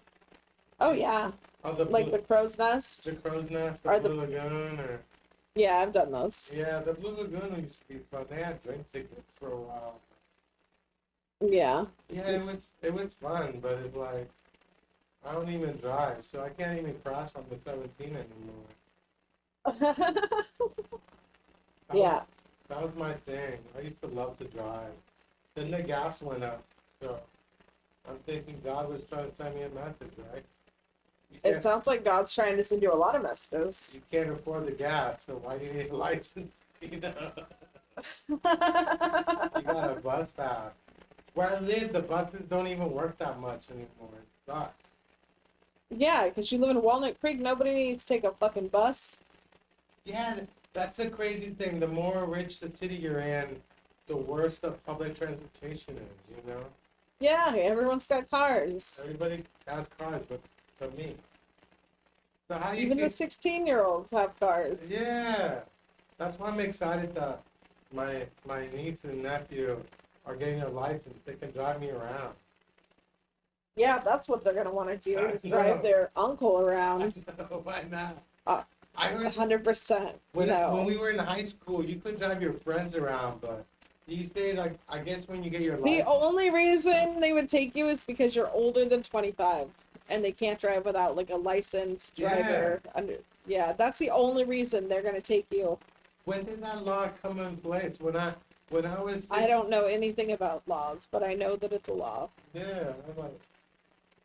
Oh, yeah. Oh, the Like Blue, the Crow's Nest. the Crow's Nest, or the the- Blue Lagoon, or? Yeah, I've done those. Yeah, the Blue Lagoon used to be fun. They had drink tickets for a while. Yeah. Yeah, it was fun, but it's like I don't even drive, so I can't even cross on the 17 anymore. That Yeah. was, that was my thing. I used to love to drive. Then the gas went up, so I'm thinking God was trying to send me a message, right? You It can't, sounds like God's trying to send you a lot of messages. you can't afford the gas, so why do you need a license? You know, you got a bus pass. Where I live, the buses don't even work that much anymore. It sucks. Yeah, because you live in Walnut Creek, nobody needs to take a fucking bus. Yeah, that's the crazy thing. The more rich the city you're in, the worse the public transportation is, you know? Yeah, everyone's got cars. Everybody has cars, but me. So how do you Even the think, 16-year-olds have cars. yeah, that's why I'm excited that my niece and nephew are getting a license. They can drive me around. Yeah, that's what they're gonna want to do, I is drive know. their uncle I around. know, why not? Uh, I heard 100%. when No. we were in high school, you could drive your friends around, but these days, like, I guess when you get your The license, only reason they would take you is because you're older than 25 and they can't drive without like a licensed yeah. driver under. Yeah, that's the only reason they're gonna take you. When did that law come in place? When I was I six, don't know anything about laws, but I know that it's a law. yeah, I'm like,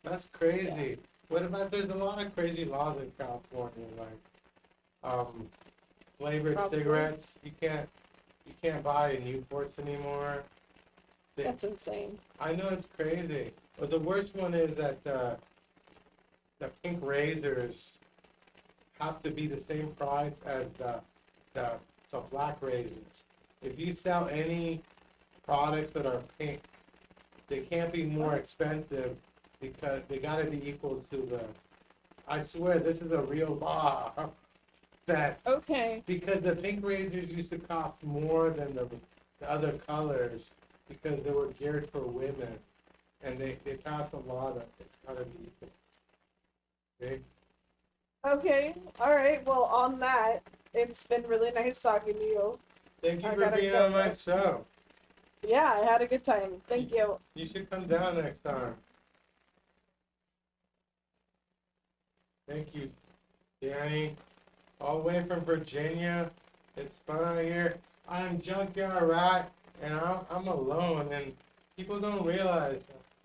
that's Yeah. crazy. What about there's a lot of crazy laws in California, like flavored Probably. cigarettes. You can't buy Newports anymore. They, That's insane. I know it's crazy. But the worst one is that the pink razors have to be the same price as the, the black razors. If you sell any products that are pink, they can't be more expensive because they gotta be equal to the, I swear, this is a real law. That, Okay. because the pink razors used to cost more than the other colors because they were geared for women. And they passed a law that it's gotta be equal. Okay? Okay. All right. Well, on that, it's been really nice talking to you. Thank you I for gotta being go. on my show. Yeah, I had a good time. Thank you. You should come down next time. Thank you, Danny. All the way from Virginia. It's fun out here. I'm Junkyard Rat, and I'm alone, and people don't realize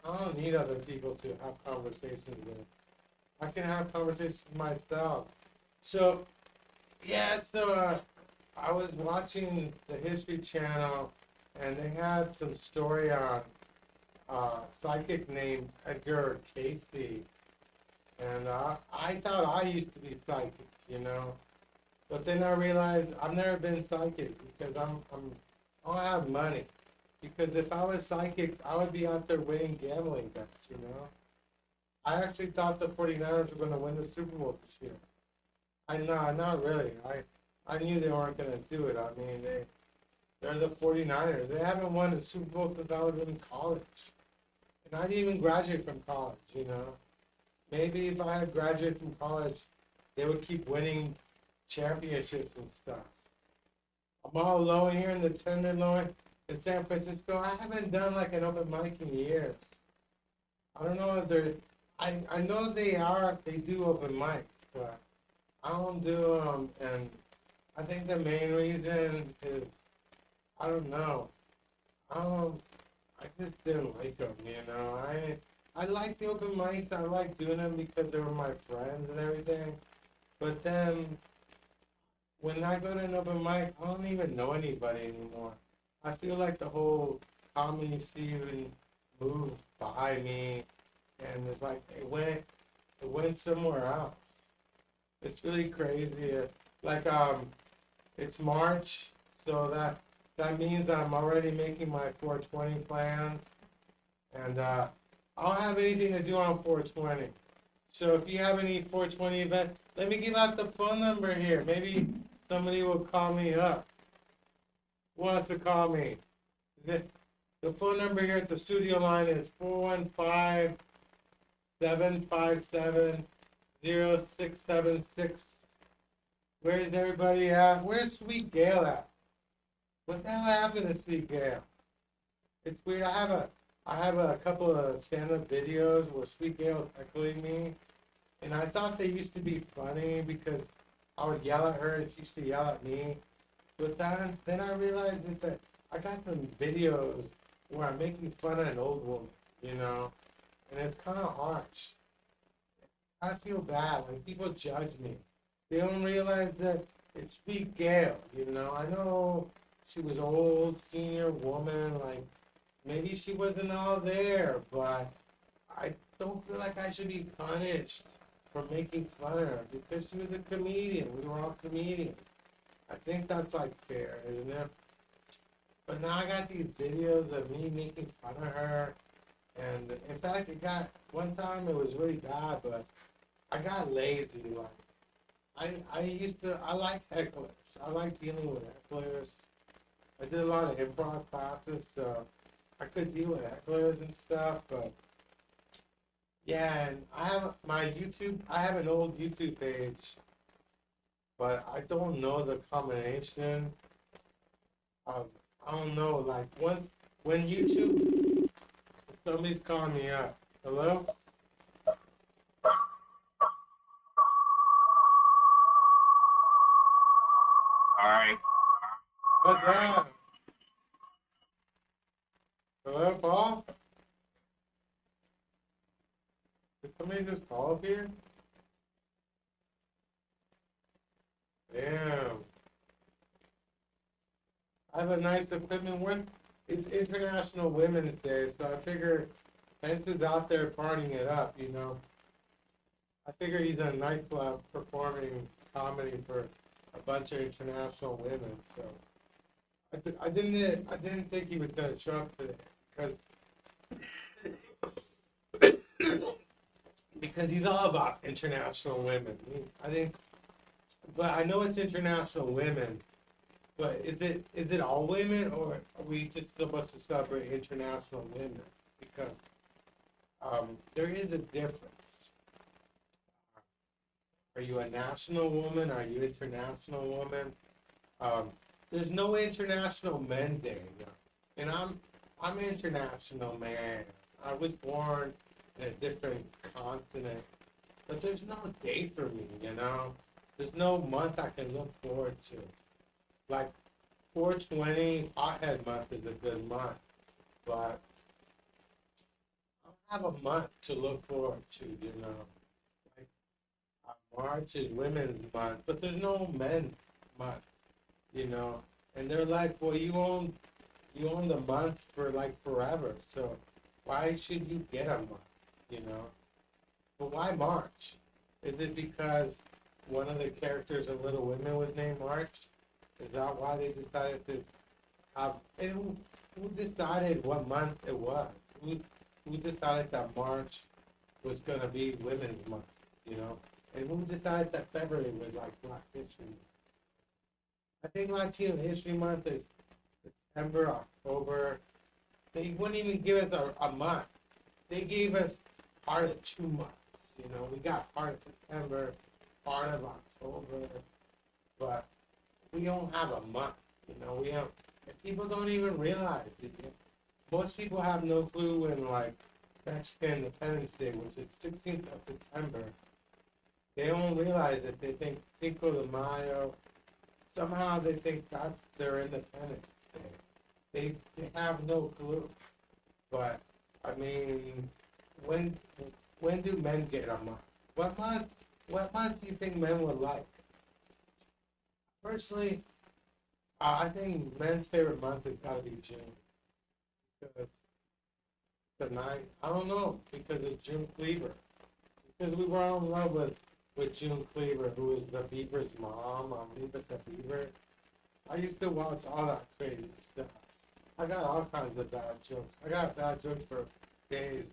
I don't need other people to have conversations with. I can have conversations with myself. So, yeah, I was watching the History Channel, and they had some story on a psychic named Edgar Casey. And I thought I used to be psychic, you know. But then I realized I've never been psychic because I don't have money. Because if I was psychic, I would be out there winning gambling bets, you know. I actually thought the 49ers were going to win the Super Bowl this year. No, not really. I knew they weren't going to do it. I mean, they're the 49ers. They haven't won a Super Bowl since I was in college. And I didn't even graduate from college, you know. Maybe if I had graduated from college, they would keep winning championships and stuff. I'm all alone here in the Tenderloin in San Francisco. I haven't done like an open mic in years. I don't know if they're, I know they do open mics, but I don't do them, and I think the main reason is, I don't know, I don't, I just didn't like them, you know. I like the open mics. I like doing them because they were my friends and everything. But then when I go to an open mic, I don't even know anybody anymore. I feel like the whole comedy scene moved by me, and it's like it went somewhere else. It's really crazy. Like it's March, so that means I'm already making my 420 plans, and I don't have anything to do on 420. So if you have any 420 event, let me give out the phone number here. Maybe somebody will call me up. Who wants to call me? The phone number here at the studio line is 415-757-0676. Where's everybody at? Where's Sweet Gail at? What the hell happened to Sweet Gail? It's weird. I have a couple of stand-up videos where Sweet Gail is heckling me, and I thought they used to be funny because I would yell at her and she used to yell at me. But then I realized that I got some videos where I'm making fun of an old woman, you know, and it's kind of harsh. I feel bad. Like, people judge me. They don't realize that it's Sweet Gail, you know. I know she was old, senior woman, like, maybe she wasn't all there, but I don't feel like I should be punished for making fun of her because she was a comedian. We were all comedians. I think that's like fair, isn't it? But now I got these videos of me making fun of her, and in fact, one time it was really bad, but I got lazy. Like, I like hecklers. I like dealing with hecklers. I did a lot of improv classes, so I could deal with hecklers and stuff, but Yeah, and I have my YouTube. I have an old YouTube page, but I don't know the combination of. I don't know. Like once when YouTube, somebody's calling me up. Hello? Sorry. What's that? Hello, Paul? Did somebody just call up here? Damn. I have a nice equipment one. It's International Women's Day, so I figure Pence is out there partying it up, you know. I figure he's in a nightclub performing comedy for a bunch of international women, so I didn't think he was gonna show up today because he's all about international women. I think, but I know it's international women. But is it all women, or are we just supposed to celebrate international women? Because there is a difference. Are you a national woman? Are you international woman? There's no International Men Day, and I'm international man. I was born in a different continent, but there's no day for me, you know. There's no month I can look forward to. Like 420 Hothead Month is a good month, but I don't have a month to look forward to, you know. Like March is Women's Month, but there's no Men's Month, you know. And they're like, well, you own the month for like forever, so why should you get a month, you know? But why March? Is it because one of the characters of Little Women was named March? Is that why they decided to have? And who decided what month it was? Who decided that March was gonna be Women's Month? You know, and who decided that February was like Black History Month? I think Latino History Month is September, October. They wouldn't even give us a month. They gave us part of 2 months. You know, we got part of September, part of October, but we don't have a month, you know, we have, and people don't even realize it. Most people have no clue when, like, Mexican Independence Day, which is 16th of September, they don't realize it. They think Cinco de Mayo, somehow they think that's their Independence Day. They have no clue. But, I mean, when do men get a month? What month do you think men would like? Personally, I think men's favorite month has got to be June. Because tonight, I don't know, because it's June Cleaver. Because we were all in love with June Cleaver, who is the Beaver's mom on Leave It to Beaver. I used to watch all that crazy stuff. I got all kinds of bad jokes. I got bad jokes for days.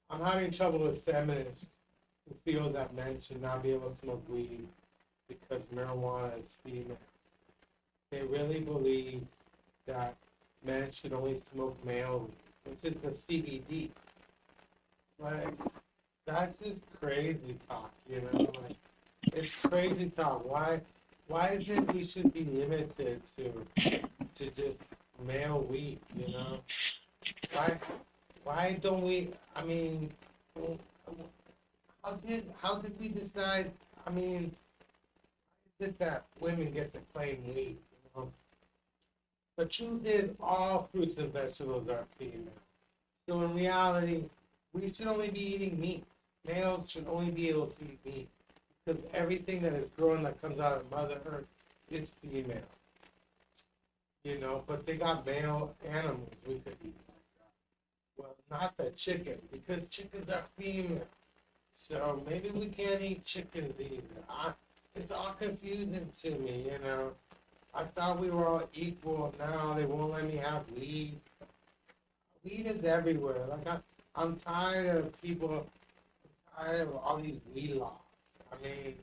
I'm having trouble with feminists who feel that men should not be able to smoke weed because marijuana is female. They really believe that men should only smoke male weed, which is the CBD. Like, that's just crazy talk, you know? Like, it's crazy talk. Why is it we should be limited to just male weed, you know? Why don't we, I mean, how did we decide, I mean, did that women get to claim weed, you know? The truth is all fruits and vegetables are female. So in reality, we should only be eating meat. Males should only be able to eat meat. Because everything that is grown that comes out of Mother Earth is female. You know, but they got male animals we could eat like that. Well, not the chicken, because chickens are female. So maybe we can't eat chickens either. It's all confusing to me, you know. I thought we were all equal. Now they won't let me have weed. Weed is everywhere. Like I'm tired of people. I'm tired of all these weed laws. I mean,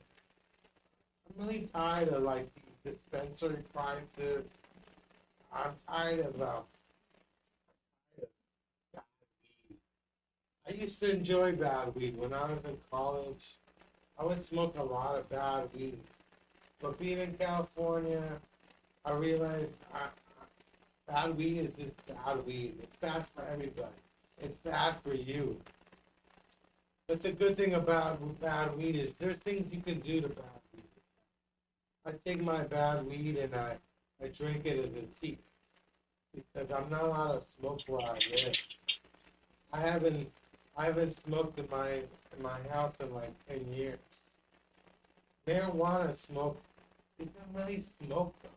I'm really tired of like these dispensary prices. I'm tired of I used to enjoy bad weed when I was in college. I would smoke a lot of bad weed. But being in California, I realized bad weed is just bad weed. It's bad for everybody. It's bad for you. But the good thing about bad weed is there's things you can do to bad weed. I take my bad weed and I drink it as a tea because I'm not allowed to smoke where I live. I haven't I haven't smoked in my house in like 10 years. Marijuana smoke, you can really smoke though.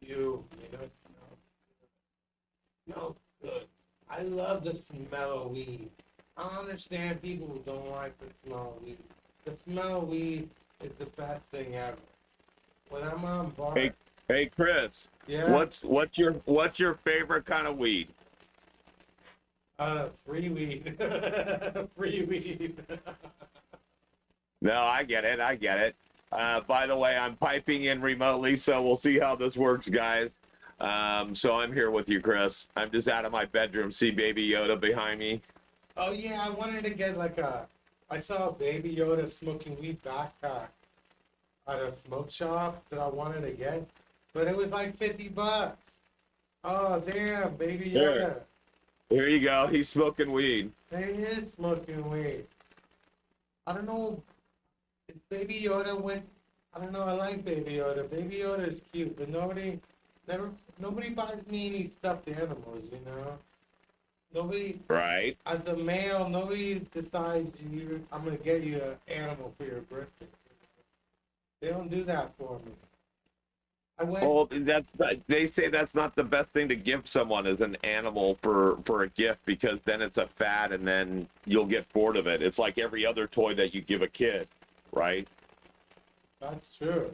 You know, it smells good. I love the smell of weed. I don't understand people who don't like the smell of weed. The smell of weed is the best thing ever. When I'm on bar, Hey, Chris. yeah, What's your favorite kind of weed? free weed, free weed. No, I get it. I get it. By the way, I'm piping in remotely, so we'll see how this works, guys. So I'm here with you, Chris. I'm just out of my bedroom. See Baby Yoda behind me? Oh yeah, I wanted to get I saw a Baby Yoda smoking weed backpack at a smoke shop that I wanted to get, but it was like $50. Oh damn, Baby Yoda. There. Here you go. He's smoking weed. There he is smoking weed. I don't know. If Baby Yoda went. I don't know. I like Baby Yoda. Baby Yoda is cute, but nobody buys me any stuffed animals. You know. Nobody. Right. As a male, nobody decides I'm gonna get you an animal for your birthday. They don't do that for me. I went. Well, they say that's not the best thing to give someone as an animal for a gift because then it's a fad and then you'll get bored of it. It's like every other toy that you give a kid, right? That's true.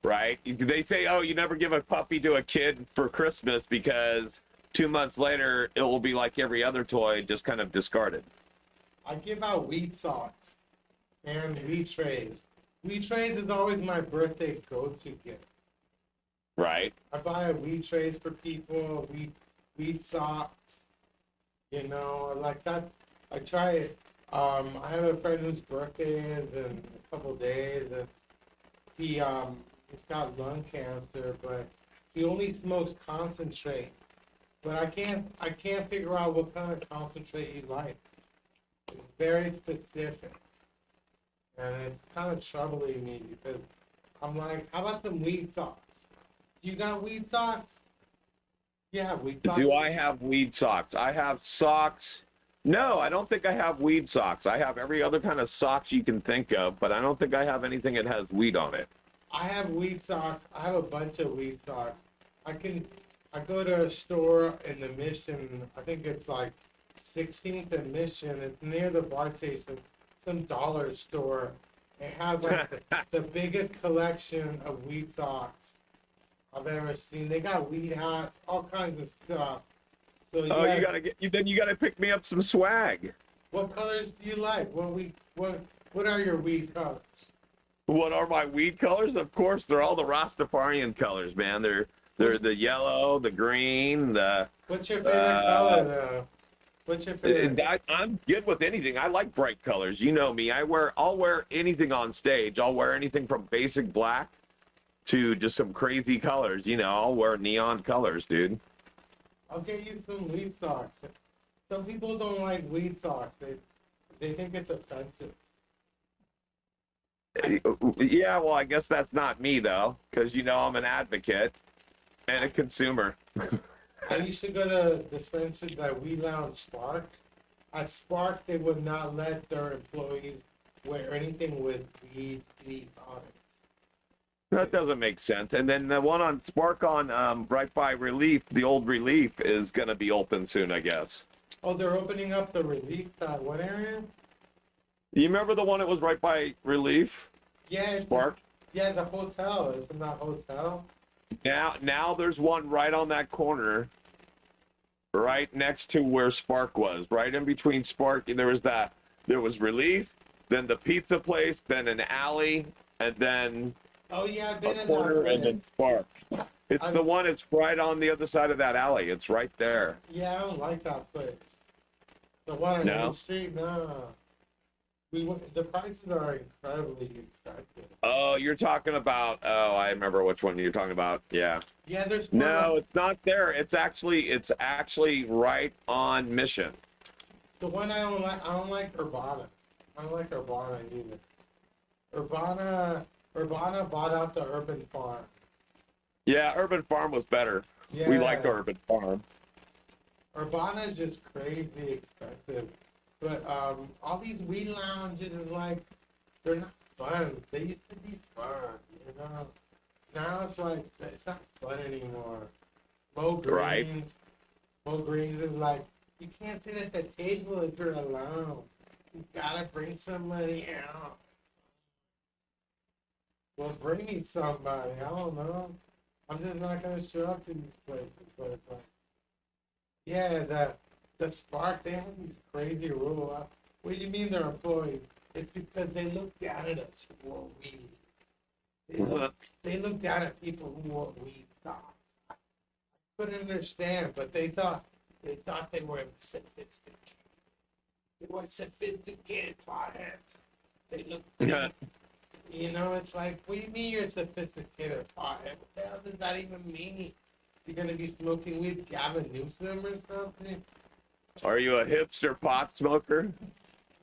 Right? They say, oh, you never give a puppy to a kid for Christmas because 2 months later it will be like every other toy, just kind of discarded. I give out weed socks and weed trays. Weed trays is always my birthday go-to gift. Right? I buy weed trays for people, weed socks. You know, like that. I try it. I have a friend whose birthday is in a couple days, and he's got lung cancer, but he only smokes concentrate. But I can't figure out what kind of concentrate he likes. It's very specific, and it's kind of troubling me because I'm like, how about some weed socks? You got weed socks? Yeah, weed socks. Do I have weed socks? I have socks. No, I don't think I have weed socks. I have every other kind of socks you can think of, but I don't think I have anything that has weed on it. I have weed socks. I have a bunch of weed socks. I go to a store in the Mission. I think it's like 16th and Mission. It's near the BART station. Some dollar store. They have like the biggest collection of weed socks I've ever seen. They got weed hats, all kinds of stuff. So Oh, you gotta pick me up some swag. what colors do you like? What are your weed colors? What are my weed colors? Of course, they're all the Rastafarian colors, man. They're the yellow, the green, the. What's your favorite color though? What's your favorite? I'm good with anything. I like bright colors. You know me. I'll wear anything on stage. I'll wear anything from basic black to just some crazy colors. You know, I'll wear neon colors, dude. I'll get you some weed socks. Some people don't like weed socks. They think it's offensive. Yeah, well, I guess that's not me though, because you know I'm an advocate and a consumer. I used to go to dispensaries at Weed Lounge Spark. At Spark, they would not let their employees wear anything with weed leaves on it. That doesn't make sense. And then the one on Spark on right by Relief, the old Relief, is going to be open soon, I guess. Oh, they're opening up the Relief. What area? You remember the one that was right by Relief? Yeah. Spark? Yeah, the hotel. It's in that hotel. Now there's one right on that corner, right next to where Spark was. Right in between Spark, there was Relief, then the pizza place, then an alley, and then Oh yeah, I've been a in corner, that and then Spark. It's the one. It's right on the other side of that alley. It's right there. Yeah, I don't like that place. The one on No? Main Street, no. The prices are incredibly expensive. Oh, you're talking about. Oh, I remember which one you're talking about. Yeah. Yeah, there's one No, on- it's not there. It's actually right on Mission. the one I don't like Urbana. I don't like Urbana either. Urbana bought out the Urban Farm. Yeah, Urban Farm was better. Yeah. We liked Urban Farm. Urbana is just crazy expensive. But all these weed lounges is like, they're not fun. They used to be fun, you know. Now it's like, it's not fun anymore. Mo Greens. Right. Mo Greens is like, you can't sit at the table if you're alone. You gotta bring somebody else. Well, bring me somebody. I don't know. I'm just not gonna show up to these places. But it's like, yeah, the Spark, they have these crazy rules. What do you mean they're employees? It's because they look down at us who wore weed. They look down at people who wore weed socks. I couldn't understand, but they thought they were sophisticated. They were sophisticated clients. They look, you know, it's like, what do you mean you're sophisticated pothead? What the hell does that even mean? You're gonna be smoking weed, Gavin Newsom or something? Are you a hipster pot smoker?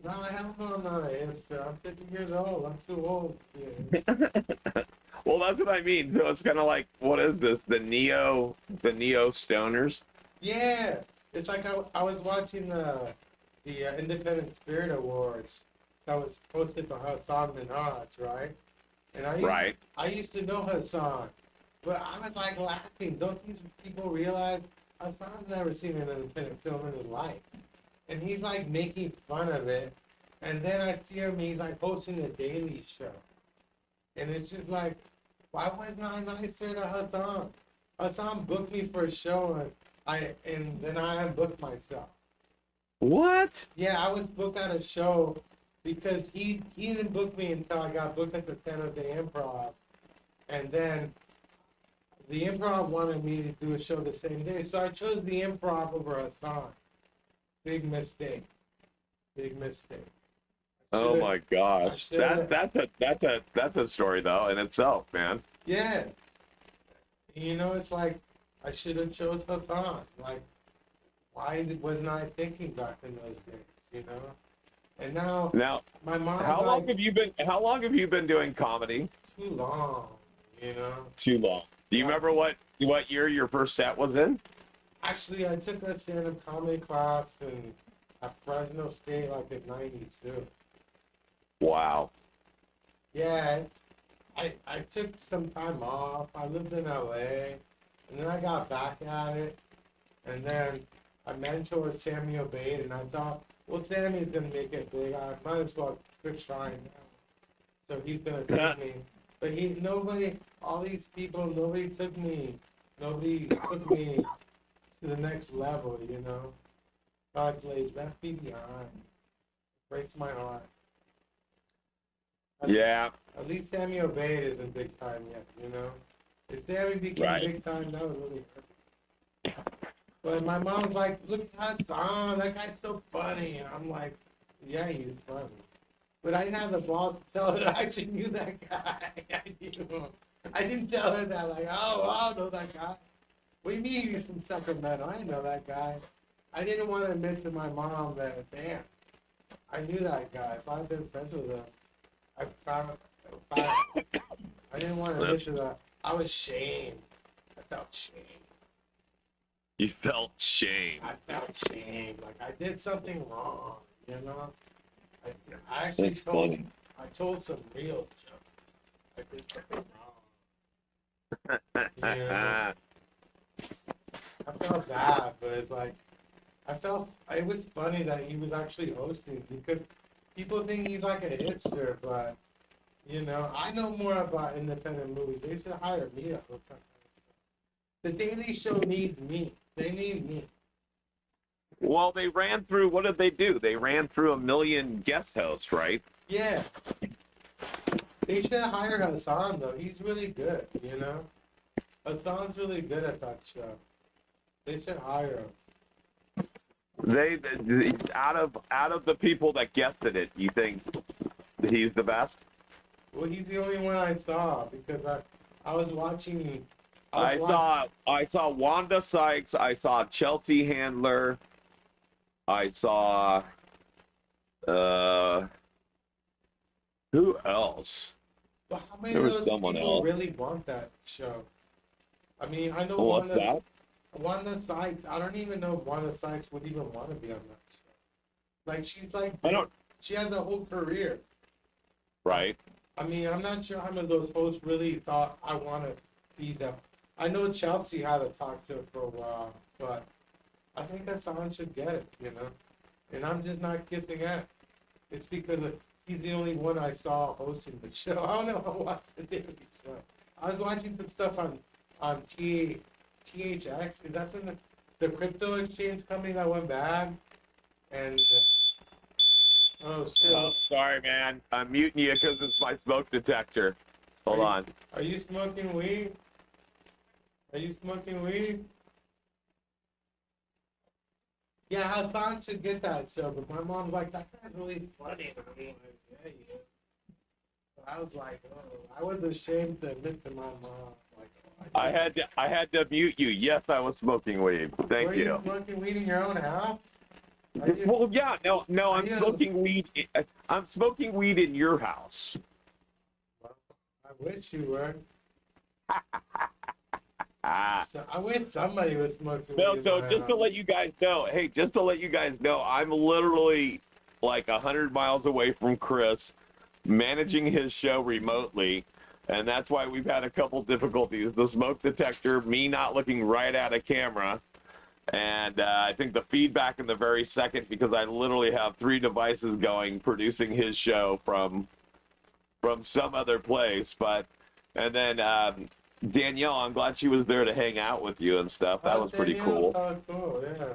No, hell no, I'm not a hipster. I'm 50 years old. I'm too old. Yeah. Well, that's what I mean. So it's kind of like, what is this? The neo stoners? Yeah, it's like I was watching the Independent Spirit Awards that was posted by Hassan Minhaj, right? And I used to know Hassan, but I was like laughing. Don't these people realize Hassan's never seen an independent film in his life, and he's like making fun of it. And then I see him, he's like hosting a Daily Show, and it's just like, why wasn't I nicer to Hassan? Hassan booked me for a show, and then I unbooked myself. What? Yeah, I was booked at a show because he didn't book me until I got booked at the San Jose Improv, and then the Improv wanted me to do a show the same day, so I chose the Improv over Hassan. Big mistake. Big mistake. Oh my gosh, should've- that's a story though in itself, man. Yeah. You know, it's like I should have chose Hassan. Like, why wasn't I thinking back in those days? You know. And now Now, my mom's how like, long have you been doing comedy? too long. You know. Too long. Do you remember what year your first set was in? Actually, I took a stand-up comedy class at Fresno State like in '92. Wow. Yeah, I took some time off. I lived in LA, and then I got back at it, and then I mentored Sammy Obeid, and I thought, well, Sammy's gonna make it big. I might as well quit trying now. So he's gonna take me. But all these people, nobody took me to the next level, you know. God's lays left me behind. Breaks my heart. Yeah. At least Sammy Obeid isn't big time yet, you know? If Sammy became Right. big time, that would really hurt. But my mom's like, look at Hassan, that guy's so funny. And I'm like, yeah, he's funny. But I didn't have the balls to tell her that I actually knew that guy. I didn't tell her that, like, oh, I know that guy. What do you mean you're from Sacramento? I didn't know that guy. I didn't want to admit to my mom that, damn, I knew that guy. If I'd been friends with him, I didn't want to admit to that. I was shamed. I felt shame. You felt shame. I felt shame. Like I did something wrong, you know? I actually That's funny. I told some real jokes. I did something wrong. Yeah. I felt bad, but it's like, it was funny that he was actually hosting because people think he's like a hipster, but, you know, I know more about independent movies. They should hire me to host that. The Daily Show needs me. They need me. Well, they ran through. What did they do? They ran through 1 million guest hosts, right? Yeah. They should have hired Hassan, though. He's really good, you know? Hassan's really good at that show. They should hire him. They out of the people that guessed it, you think he's the best? Well, he's the only one I saw because I was watching. I saw Wanda Sykes. I saw Chelsea Handler. I saw who else? But how many There of was those someone people else. really want that show? I mean, I know What's that? Wanda Sykes. I don't even know if Wanda Sykes would even want to be on that show. Like she's like, I don't. she has a whole career. Right. I mean, I'm not sure how many of those hosts really thought I want to be them. I know Chelsea had to talk to her for a while, but I think that someone should get it, you know. And I'm just not kissing ass. It's because he's the only one I saw hosting the show. I don't know if I watched the Daily Show. I was watching some stuff on THX. Is that the crypto exchange company that went bad? And oh shit! Oh, sorry, man. I'm muting you because it's my smoke detector. Hold on. Are you smoking weed? Are you smoking weed? Yeah, Hassan should get that show, but my mom's like, that guy's really funny. And I'm like, yeah, he is. So I was like, oh, I was ashamed to admit to my mom. Like, oh, I had to mute you. Yes, I was smoking weed. Thank were you. you smoking weed in your own house? Are you- Well, yeah, no, Are I'm you- smoking weed. I'm smoking weed in your house. I wish you were. Ah. So I wish somebody was smoking No, weed. so in my just to house. let you guys know, hey, just to let you guys know, I'm literally like 100 miles away from Chris, managing his show remotely, and that's why we've had a couple difficulties. The smoke detector, me not looking right at a camera, and I think the feedback in the very second, because I literally have 3 devices going, producing his show from some other place, and then Danielle, I'm glad she was there to hang out with you and stuff. That Oh, was pretty Danielle, cool. Oh, cool, yeah.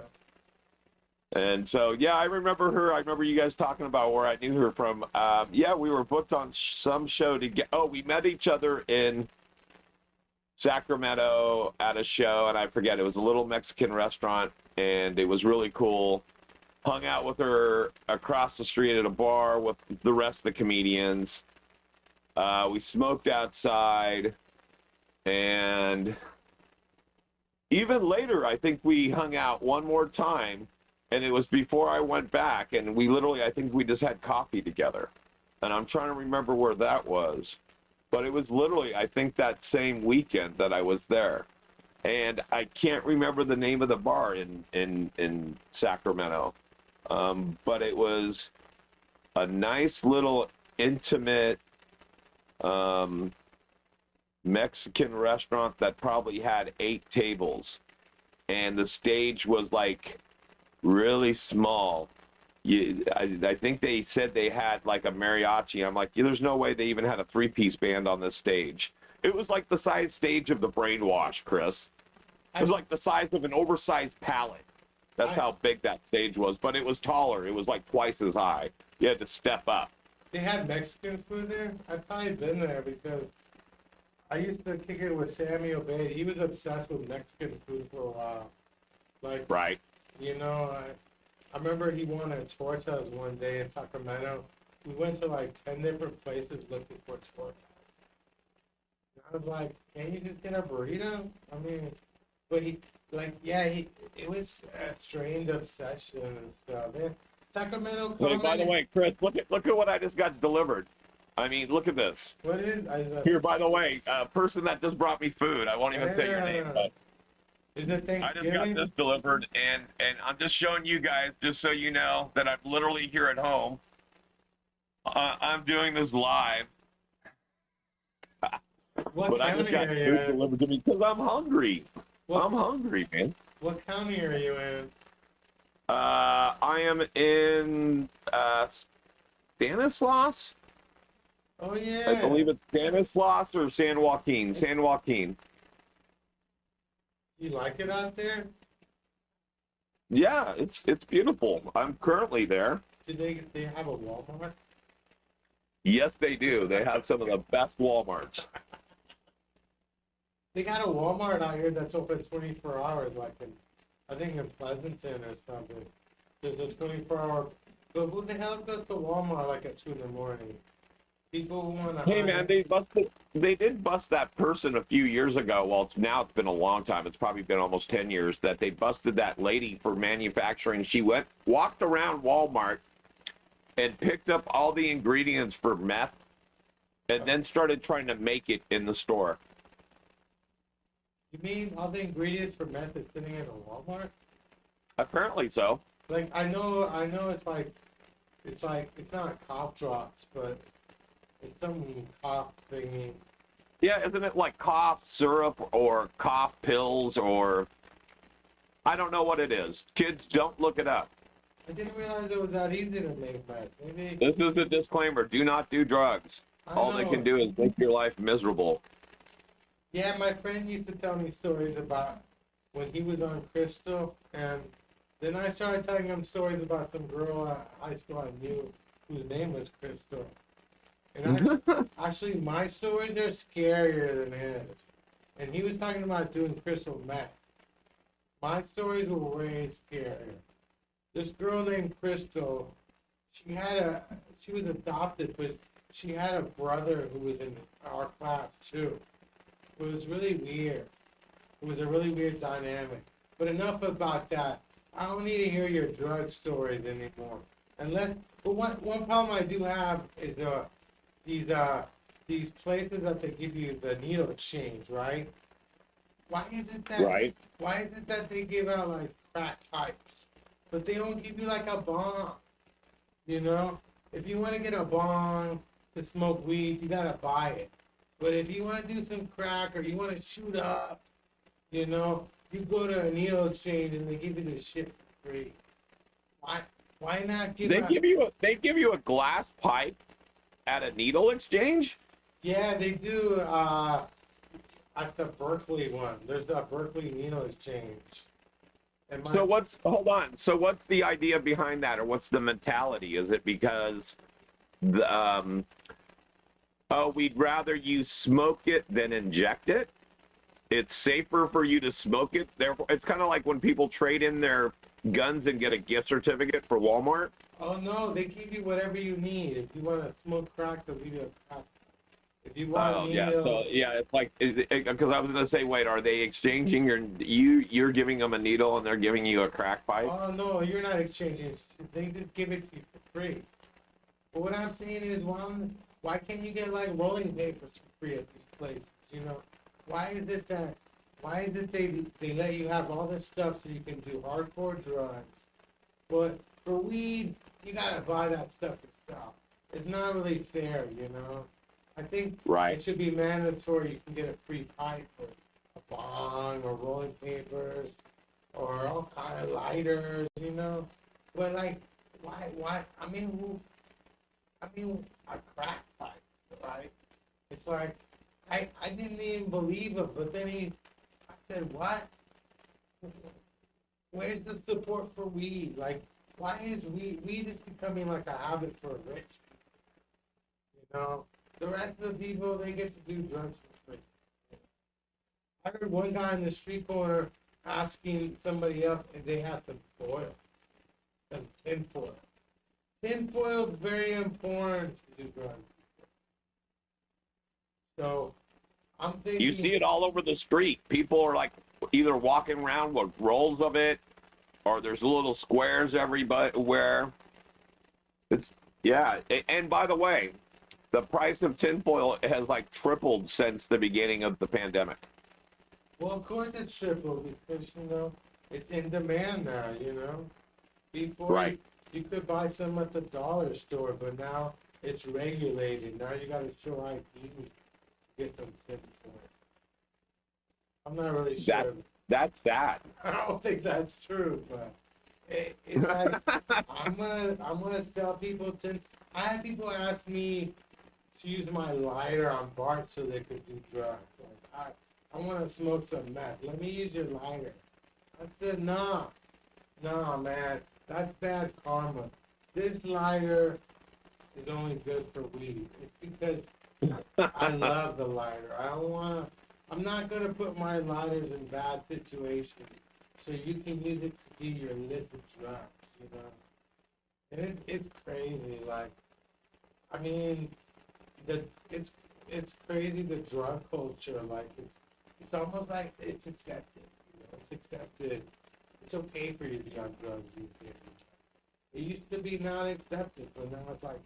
And so, yeah, I remember her. I remember you guys talking about where I knew her from. Yeah, we were booked on some show to get. Oh, we met each other in Sacramento at a show, and I forget. It was a little Mexican restaurant, and it was really cool. Hung out with her across the street at a bar with the rest of the comedians. We smoked outside, and even later, I think we hung out one more time. And it was before I went back, and we literally, I think we just had coffee together. And I'm trying to remember where that was. But it was literally, I think, that same weekend that I was there. And I can't remember the name of the bar in Sacramento. But it was a nice little intimate Mexican restaurant that probably had 8 tables. And the stage was like really small. I think they said they had like a mariachi. I'm like, yeah, there's no way they even had a 3-piece band on this stage. It was like the size stage of the Brainwash, Chris. It was like the size of an oversized pallet. That's how big that stage was. But it was taller. It was like twice as high. You had to step up. They had Mexican food there? I've probably been there because I used to kick it with Sammy Obey. He was obsessed with Mexican food for a while. Like, Right. you know, I remember he wanted tortas one day in Sacramento. We went to like 10 different places looking for tortas. And I was like, can't you just get a burrito? I mean, but he, like, yeah, it was a strange obsession and stuff. Man, Sacramento Hey, by the comedy- way, Chris, look at what I just got delivered. I mean, look at this. What is, Here, by the way, person that just brought me food. I won't even say your name, but is it I just got Thanksgiving? this delivered, and I'm just showing you guys, just so you know, that I'm literally here at home. I'm doing this live, What but I just county got are you food in? delivered to me because I'm hungry. What, I'm hungry, man. what county are you in? I am in Stanislaus. Oh yeah. I believe it's Stanislaus or San Joaquin. San Joaquin. You like it out there? Yeah, it's beautiful. I'm currently there. Do they have a Walmart? Yes, they do. They have some of the best Walmarts. They got a Walmart out here that's open 24 hours, like I think in Pleasanton or something. There's a 24-hour. But who the hell goes to Walmart like at 2 in the morning? People want to. Hey man, they did bust that person a few years ago. Well, it's been a long time. It's probably been almost 10 years that they busted that lady for manufacturing. She walked around Walmart and picked up all the ingredients for meth and then started trying to make it in the store. You mean all the ingredients for meth is sitting in a Walmart? Apparently so. Like I know it's not cough drops, but it's some cough thingy. Yeah, isn't it like cough syrup or cough pills or I don't know what it is. Kids, don't look it up. I didn't realize it was that easy to make meth. Maybe This is a disclaimer. Do not do drugs. I All they know. can do is make your life miserable. Yeah, my friend used to tell me stories about when he was on crystal, and then I started telling him stories about some girl at high school I knew whose name was Crystal. And actually, my stories are scarier than his. And he was talking about doing crystal meth. My stories were way scarier. This girl named Crystal, she was adopted, but she had a brother who was in our class too. It was really weird. It was a really weird dynamic. But enough about that. I don't need to hear your drug stories anymore. But one problem I do have is these places that they give you the needle exchange, right? Why is it that Right. Why is it that they give out like crack pipes, but they don't give you like a bong? You know, if you want to get a bong to smoke weed, you gotta buy it. But if you want to do some crack or you want to shoot up, you know, you go to a needle exchange and they give you the shit for free. Why not give out? They give you a glass pipe at a needle exchange? Yeah, they do. At the Berkeley one, there's a Berkeley needle exchange. And So hold on. So what's the idea behind that or what's the mentality? Is it because we'd rather you smoke it than inject it? It's safer for you to smoke it. Therefore, it's kind of like when people trade in their guns and get a gift certificate for Walmart. Oh no, they give you whatever you need. If you want to smoke crack, they'll give you a crack. If you want Oh a yeah, needle, so yeah, it's like because I was gonna say, wait, are they exchanging you're giving them a needle and they're giving you a crack pipe? oh no, you're not exchanging. They just give it to you for free. But what I'm saying is, why can't you get like rolling papers for free at these places? You know, why is it they let you have all this stuff so you can do hardcore drugs, but for weed you gotta buy that stuff yourself. It's not really fair, you know. I think Right. it should be mandatory. You can get a free pipe or a bong or rolling papers or all kind of lighters, you know. But like, why? I mean, a crack pipe, right? It's like I didn't even believe it, but then I said, what? Where's the support for weed? Like, why is weed is becoming like a habit for rich people? You know, the rest of the people, they get to do drugs for free. I heard one guy in the street corner asking somebody else if they had some foil, some tin foil. Tin foil is very important to do drugs. So, I'm thinking. You see it all over the street. People are like either walking around with rolls of it, or there's little squares everywhere. It's yeah. And by the way, the price of tinfoil has like tripled since the beginning of the pandemic. Well, of course it's triple because, you know, it's in demand now, you know. Before Right. you could buy some at the dollar store, but now it's regulated. Now you got to show ID to get them sent for it. I'm not really sure. That's that. I don't think that's true, but it's like I'm gonna tell people to. I had people ask me to use my lighter on Bart so they could do drugs. Like, I want to smoke some meth. Let me use your lighter. I said, nah, man, that's bad karma. This lighter is only good for weed. It's because I love the lighter. I I'm not gonna put my lighters in bad situations, so you can use it to do your illicit drugs, you know? And it's crazy, like, I mean, the, it's crazy, the drug culture, like, it's almost like it's accepted, you know, it's accepted. It's okay for you to be on drugs these days. It used to be not accepted, but now it's like,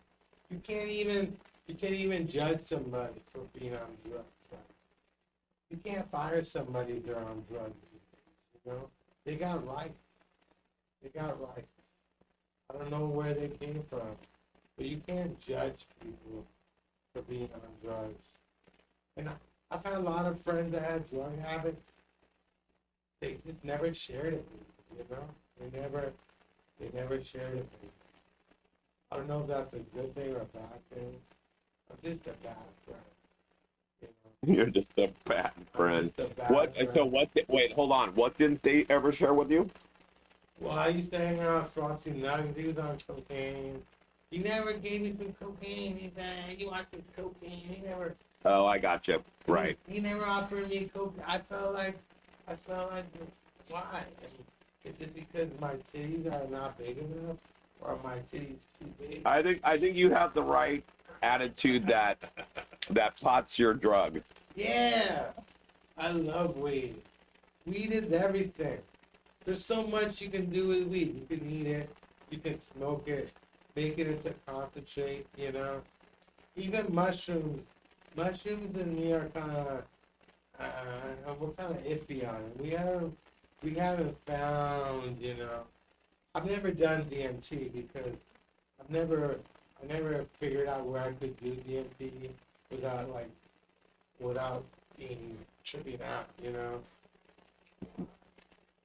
you can't even judge somebody for being on drugs. Like, you can't fire somebody if they're on drugs. You know, they got rights. They got rights. I don't know where they came from, but you can't judge people for being on drugs. And I've had a lot of friends that had drug habits. They just never shared it with me, you know? They never shared it with me. I don't know if that's a good thing or a bad thing. I'm just a bad friend. You know? You're just a bad friend. I'm just a bad What? friend. So what? Wait, hold on. What didn't they ever share with you? Well, I used to hang out with Frosty Nuggets. He was on cocaine. He never gave me some cocaine. He said, "You want some cocaine?" He never. Oh, I got you. Right. He never offered me cocaine. I felt like, why? I mean, is it because my titties are not big enough, or are my titties too big? I think you have the right attitude that pot's your drug. Yeah, I love weed. Weed is everything. There's so much you can do with weed. You can eat it, you can smoke it, make it into concentrate, you know. Even mushrooms. Mushrooms and me are kind of, we're kind of iffy on it. We haven't found, you know. I've never done DMT because I never figured out where I could do DMT without being tripping out, you know.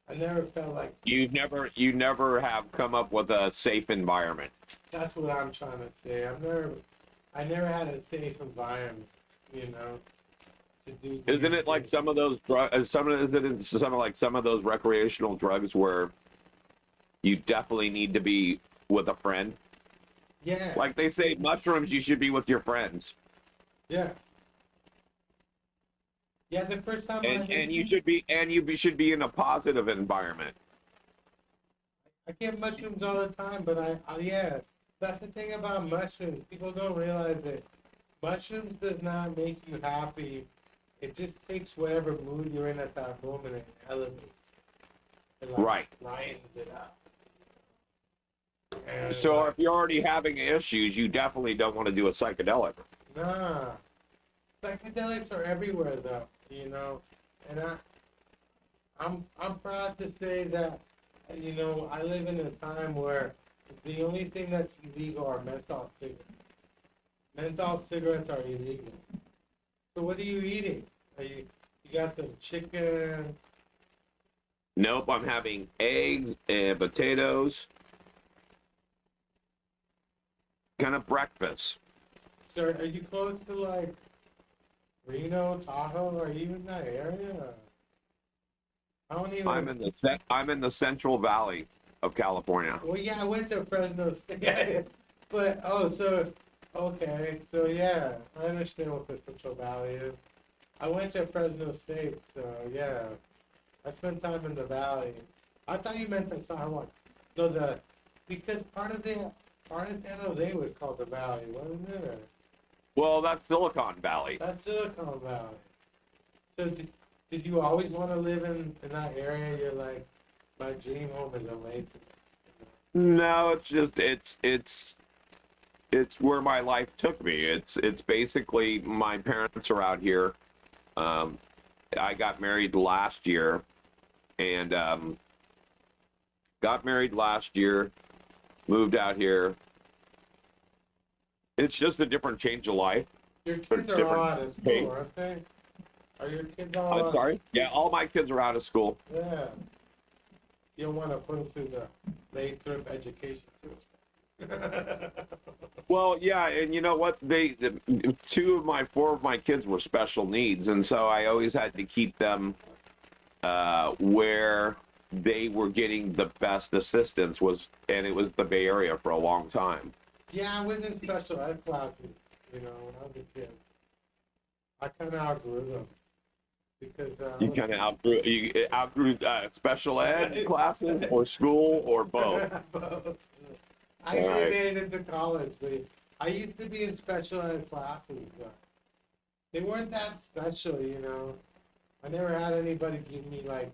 I never felt like You never have come up with a safe environment. that's what I'm trying to say. I never had a safe environment, you know, to do. Isn't it like some of those drugs? Some of those recreational drugs where you definitely need to be with a friend? Yeah. Like they say, mushrooms, you should be with your friends, Yeah. Yeah, the first time and you should be in a positive environment. I get mushrooms all the time, but yeah, that's the thing about mushrooms. People don't realize it. Mushrooms does not make you happy. It just takes whatever mood you're in at that moment and elevates it. It, like, Right. lightens it up. And, So like, if you're already having issues, you definitely don't want to do a psychedelic. nah, psychedelics are everywhere though, you know, and I'm proud to say that, you know, I live in a time where the only thing that's illegal are menthol cigarettes. Menthol cigarettes are illegal. So what are you eating? You got some chicken? Nope, I'm having eggs and potatoes. Kind of breakfast. So are you close to like Reno, Tahoe? Are you in that area? I don't even. I'm in the Central Valley of California. Well, yeah, I went to Fresno State, but okay, so yeah, I understand what the Central Valley is. I went to Fresno State, so yeah, I spent time in the valley. I thought you meant the San No, because part of San Jose was called the Valley, wasn't it? Well, that's Silicon Valley. That's Silicon Valley. So did you always want to live in that area? You're like, my dream home is LA. No, it's just it's where my life took me. It's basically my parents are out here. I got married last year, and moved out here. It's just a different change of life. Your kids are all out of school, aren't they? Are your kids all I'm sorry? Yeah, all my kids are out of school. Yeah. You don't want to put them through the Lathrop education system. Well, yeah, and you know what? Four of my kids were special needs, and so I always had to keep them where they were getting the best assistance and it was the Bay Area for a long time. Yeah, I was in special ed classes, you know, when I was a kid. I kind of outgrew them. because You kind of outgrew special ed classes or school or both. both. I All actually right. made it into college, but I used to be in special ed classes, but they weren't that special, you know. I never had anybody give me like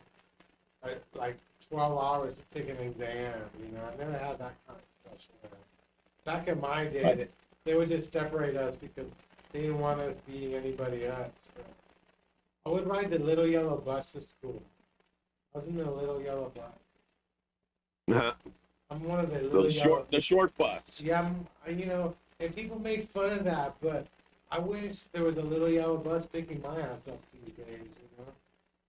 12 hours to take an exam, you know. I never had that kind of special ed. Back in my day, they would just separate us because they didn't want us being anybody else. So I would ride the little yellow bus to school. I was in the little yellow bus. I'm one of the little yellow. The short bus. Yeah, you know, and people make fun of that, but I wish there was a little yellow bus picking my ass up these days, you know.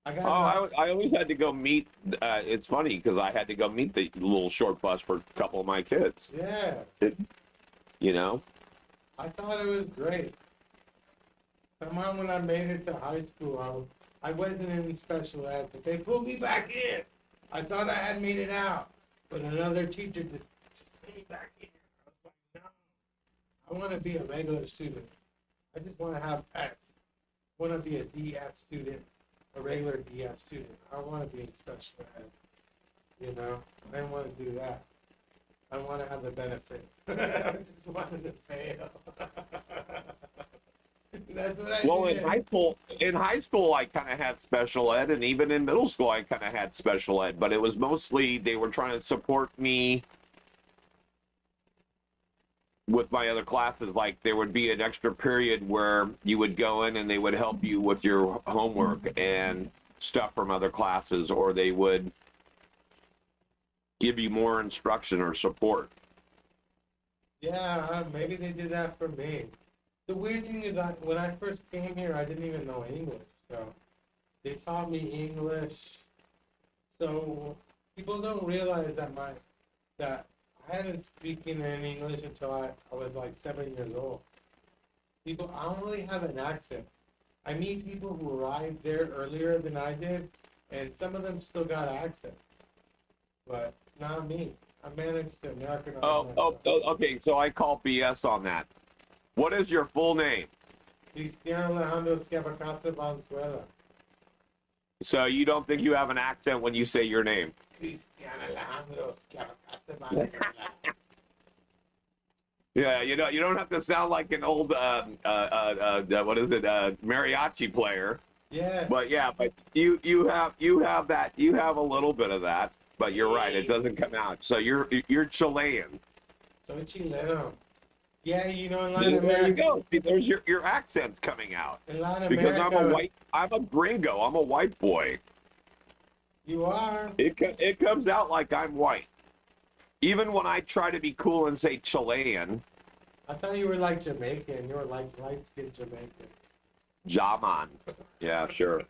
I got I always had to go meet. It's funny because I had to go meet the little short bus for a couple of my kids. yeah, You know. I thought it was great. Somehow when I made it to high school, I wasn't in special ed, but they pulled me back in. I thought I had made it out, but another teacher just put me back in. I was like, no, I want to be a regular student. I just want to have X. I want to be a DF student, a regular DF student. I want to be in special ed. You know, I didn't want to do that. I want to have the benefit. I just wanted to fail. That's what I Well, did. in high school, I kind of had special ed, and even in middle school, I kind of had special ed. But it was mostly they were trying to support me with my other classes. Like there would be an extra period where you would go in and they would help you with your homework and stuff from other classes, or they would give you more instruction or support. Yeah, maybe they did that for me. The weird thing is that when I first came here, I didn't even know English. So they taught me English. So people don't realize that I hadn't speaking in English until I was like 7 years old. People, I don't really have an accent. I meet people who arrived there earlier than I did, and some of them still got accents, but not me. I managed to Americanize myself. Okay. So I call BS on that. What is your full name? Cristiano Alejandro Escapacasta Valenzuela. So you don't think you have an accent when you say your name? Cristiano Alejandro Escapacasta Valenzuela. Yeah, you don't have to sound like an old what is it, mariachi player. Yeah. But yeah, but you have that, you have a little bit of that. But you're right, it doesn't come out. So you're Chilean. Soy chileno. Yeah, you know, in Latin There America. you go. See, there's your accent's coming out. In Latin Because America, I'm a gringo. I'm a white boy. you are. It comes out like I'm white. Even when I try to be cool and say Chilean, I thought you were like Jamaican. You were like light-skinned Jamaican. Jaman. Yeah, sure.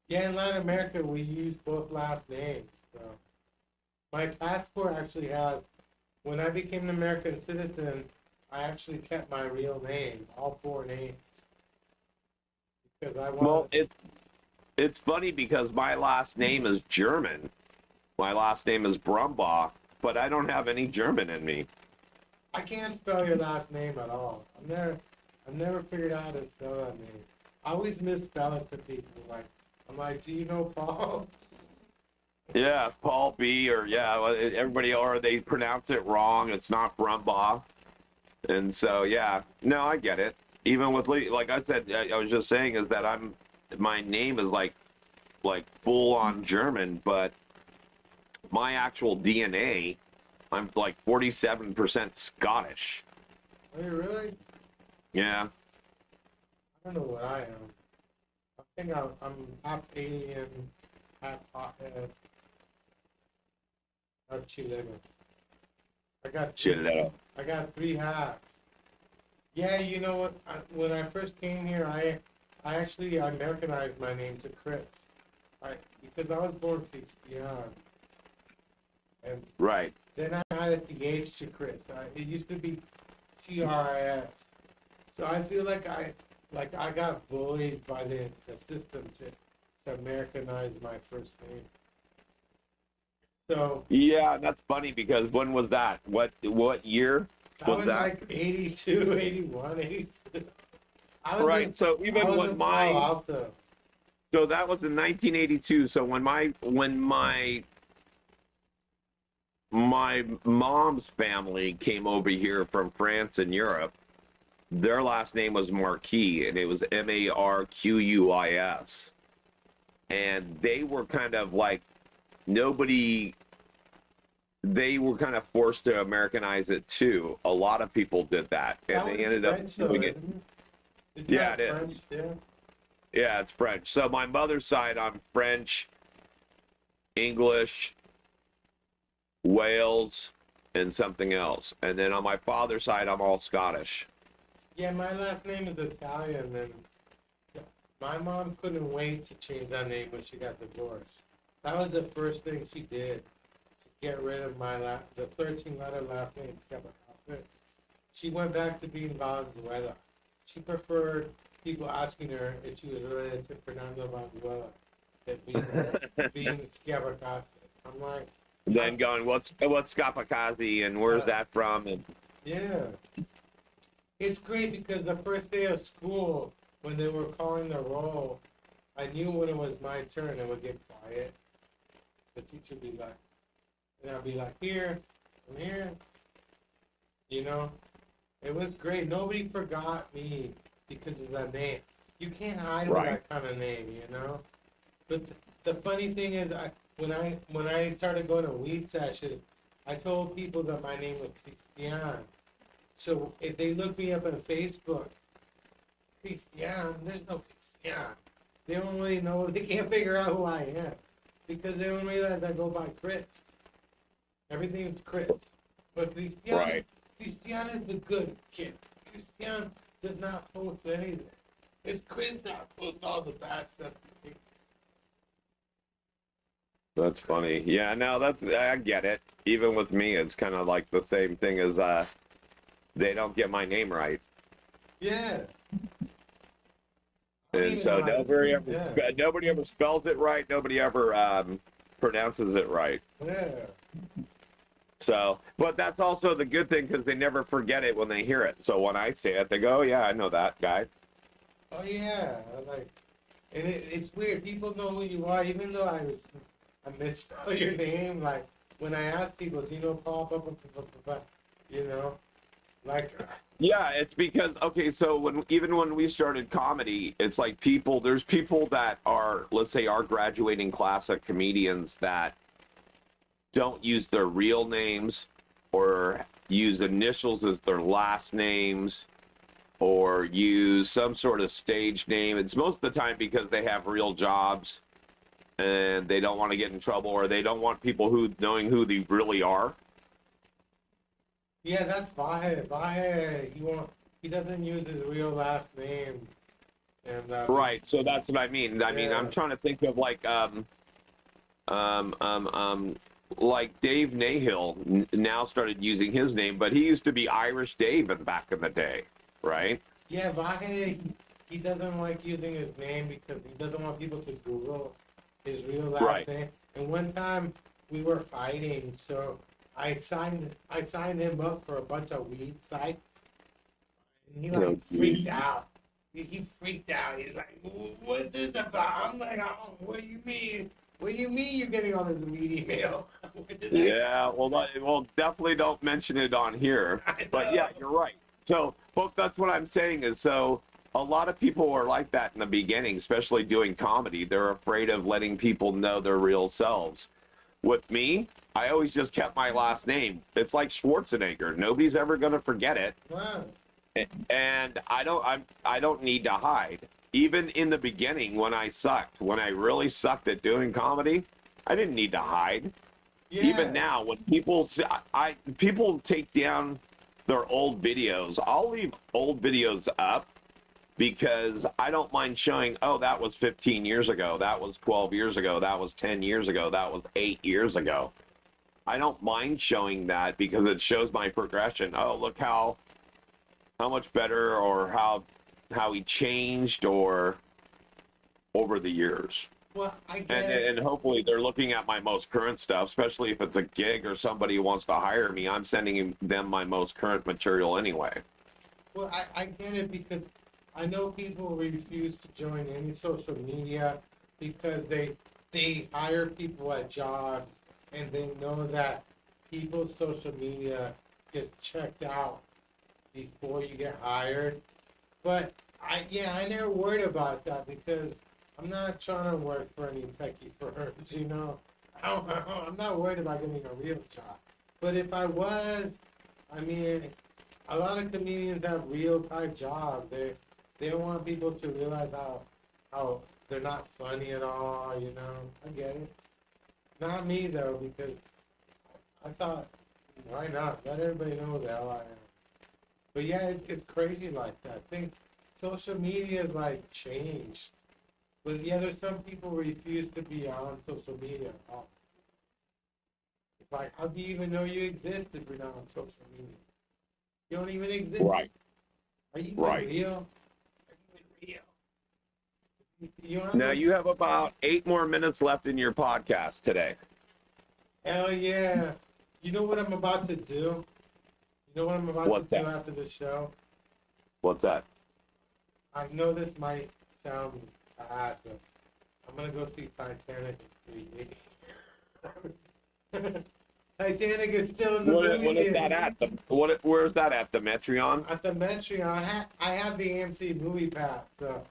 Yeah, in Latin America, we use both last names. So my passport actually has. When I became an American citizen, I actually kept my real name, all 4 names, because I wanted. Well, it's funny because my last name is German. My last name is Brumbaugh, but I don't have any German in me. I can't spell your last name at all. I've never figured out how to spell that name. I always misspell it to people. I'm like, do you know Paul? Yeah, Paul B. Or everybody, or they pronounce it wrong. It's not Brumbaugh, and so yeah, no, I get it. Even with like I said, I was just saying is that my name is like full on German, but my actual DNA, I'm like 47% Scottish. Are you really? Yeah. I don't know what I am. I think I'm half alien, half hothead, half Chileno. Chileno. I got 3 halves. Yeah, you know what? When I first came here, I actually Americanized my name to Chris. Because I was born Cristian. And Right. then I added the H to Chris. It used to be Chris. So I feel like I got bullied by the system to Americanize my first name. So Yeah, that's funny because when was that? What year that was was that? like 82, 81, 82. I was Right. in, So I even was when in my Palo Alto. so that was in 1982. So when my mom's family came over here from France and Europe, their last name was Marquis, and it was Marquis, and they were kind of like nobody. They were kind of forced to Americanize it too. A lot of people did that, and That they was ended up French, though, doing it. isn't it? It's Yeah, not it is. French, too. Yeah, it's French. So my mother's side, I'm French, English, Wales, and something else. And then on my father's side, I'm all Scottish. Yeah, my last name is Italian, and my mom couldn't wait to change that name when she got divorced. That was the first thing she did to get rid of the 13-letter last name, Scapacasa. She went back to being Valenzuela. She preferred people asking her if she was related to Fernando Valenzuela than being Scapacasa. I'm like, Then going, what's Scapacazzi and where's that from? And yeah. It's great because the first day of school, when they were calling the roll, I knew when it was my turn, it would get quiet. The teacher would be like, and I'd be like, here, I'm here. You know? It was great. Nobody forgot me because of that name. You can't hide with Right. that kind of name, you know? But the funny thing is, when I started going to weed sessions, I told people that my name was Christian. So if they look me up on Facebook, Christian, there's no Christian. They don't really know, they can't figure out who I am. Because they don't realize I go by Chris. Everything's Chris. But Christian, Right. Christian is the good kid. Christian does not post anything. It's Chris that posts all the bad stuff. that's funny. Yeah, no, I get it. Even with me, it's kind of like the same thing as they don't get my name right. Yeah. And so nobody ever spells it right. Nobody ever pronounces it right. Yeah. So, but that's also the good thing because they never forget it when they hear it. So when I say it, they go, "Oh yeah, I know that guy." Oh yeah. Like, and it's weird. People know who you are, even though I misspell your name. Like when I ask people, do you know Paul? Blah, blah, blah, blah, blah, you know, like. Yeah, it's because so when we started comedy, it's like there's people that are, let's say, our graduating class of comedians that don't use their real names or use initials as their last names or use some sort of stage name. It's most of the time because they have real jobs and they don't want to get in trouble or they don't want people knowing who they really are. Yeah, that's Vahe. Vahe, he doesn't use his real last name. And Right. So that's what I mean. I mean, Yeah. I'm trying to think of like Dave Nahill now started using his name, but he used to be Irish Dave back in the day, right? Yeah, Vahe, he doesn't like using his name because he doesn't want people to Google his real last Right. name. And one time we were fighting, so I signed him up for a bunch of weed sites, and he Oh, freaked out. He freaked out. He's like, "What's this about?" I'm like, "Oh, what do you mean? What do you mean you're getting all this weed email?" Yeah. Well, definitely don't mention it on here. I But know. yeah, you're right. So, folks, that's what I'm saying is so a lot of people are like that in the beginning, especially doing comedy. They're afraid of letting people know their real selves. With me, I always just kept my last name. It's like Schwarzenegger. Nobody's ever going to forget it. Wow. And I don't need to hide. Even in the beginning when I really sucked at doing comedy, I didn't need to hide. Yeah. Even now, when people take down their old videos, I'll leave old videos up because I don't mind showing, oh, that was 15 years ago, that was 12 years ago, that was 10 years ago, that was 8 years ago. I don't mind showing that because it shows my progression. Oh, look how much better or how he changed or over the years. Well, I get And hopefully they're looking at my most current stuff, especially if it's a gig or somebody who wants to hire me. I'm sending them my most current material anyway. Well, I get it because I know people refuse to join any social media because they hire people at jobs and they know that people's social media gets checked out before you get hired. But I never worried about that because I'm not trying to work for any techie firms, you know. I'm not worried about getting a real job. But if I was, I mean, a lot of comedians have real type jobs. They don't want people to realize how they're not funny at all, you know. I get it. Not me though, because I thought, why not? Let everybody know who the hell I am. But yeah, it's crazy like that. I think social media is like changed. But yeah, there's some people who refuse to be on social media at all. It's like, how do you even know you exist if you're not on social media? You don't even exist. Right. Are you even Right. real? Are you even real? You don't have Now no- you have about 8 more minutes left in your podcast today. Hell yeah. You know what I'm about to do? You know what I'm about What's to do that? after the show? What's that? I know this might sound bad, but I'm gonna go see Titanic in 3D. Titanic is still in the What movie is that theater. at? Where's that at? The Metreon? At the Metreon, I have the AMC Movie Pass, so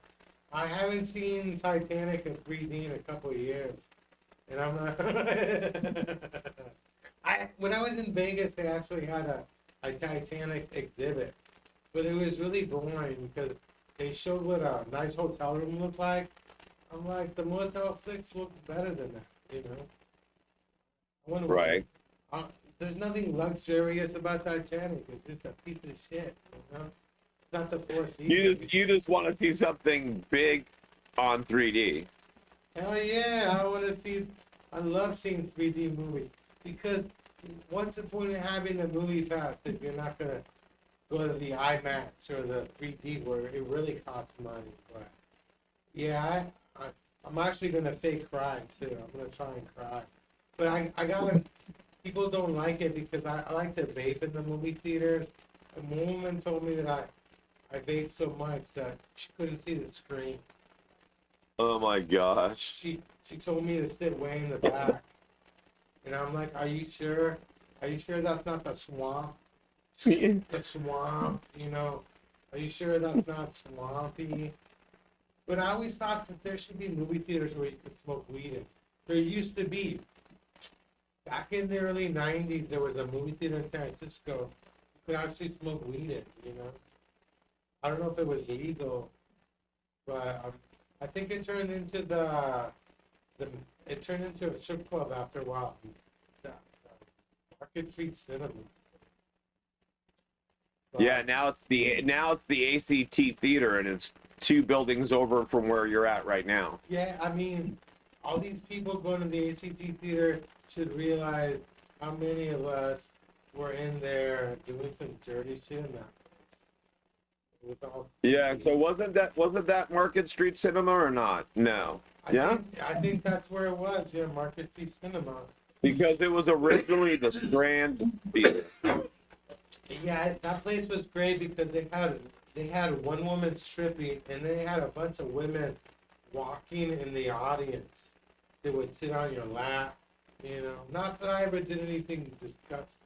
I haven't seen Titanic in 3D in a couple of years, and I'm when I was in Vegas, they actually had a Titanic exhibit, but it was really boring because they showed what a nice hotel room looked like. I'm like, the Motel 6 looks better than that, you know. I wonder Right. there's nothing luxurious about Titanic. It's just a piece of shit, you know. It's not the Four Seasons. You just want to see something big on 3D. Hell yeah, I love seeing 3D movies because what's the point of having a movie pass if you're not gonna go to the IMAX or the 3D where it really costs money? But yeah, I'm actually gonna fake cry too. I'm gonna try and cry, but I gotta. People don't like it because I like to vape in the movie theaters. A woman told me that I vape so much that she couldn't see the screen. Oh my gosh. She told me to sit way in the back. And I'm like, are you sure? Are you sure that's not the swamp? The swamp, you know? Are you sure that's not swampy? But I always thought that there should be movie theaters where you could smoke weed in. There used to be. Back in the early 90s, there was a movie theater in San Francisco. You could actually smoke weed in, you know? I don't know if it was legal, but I think it turned into it turned into a strip club after a while. The Market Street Cinema. But, Yeah, now it's the ACT Theater, and it's 2 buildings over from where you're at right now. Yeah, I mean, all these people going to the ACT Theater should realize how many of us were in there doing some dirty shit in that place. It was all Yeah. So wasn't that Market Street Cinema or not? No. Yeah. I think that's where it was. Yeah, Market Street Cinema. Because it was originally the Strand Theater. Yeah, that place was great because they had one woman stripping and they had a bunch of women walking in the audience. They would sit on your lap, you know. Not that I ever did anything disgusting.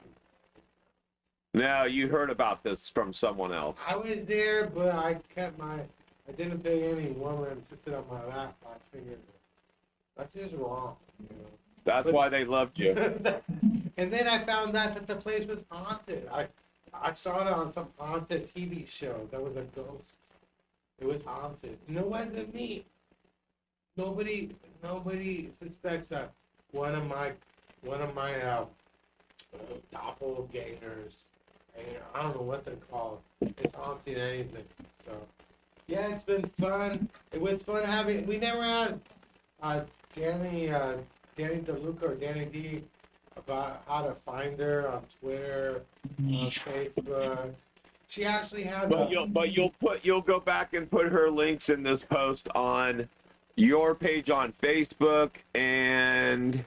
No, you heard about this from someone else. I was there, but I didn't pay any woman to sit on my lap. I figured that's just wrong, you know. That's why they loved you. And then I found out that the place was haunted. I saw it on some haunted TV show. There was a ghost. It was haunted. And it wasn't me. Nobody suspects that one of my doppelgangers. I don't know what they're called. It's haunting anything. So yeah, it's been fun. It was fun having. We never had Danny DeLuca or Danny D about how to find her on Twitter, on Facebook. She actually had. You'll go back and put her links in this post on your page on Facebook and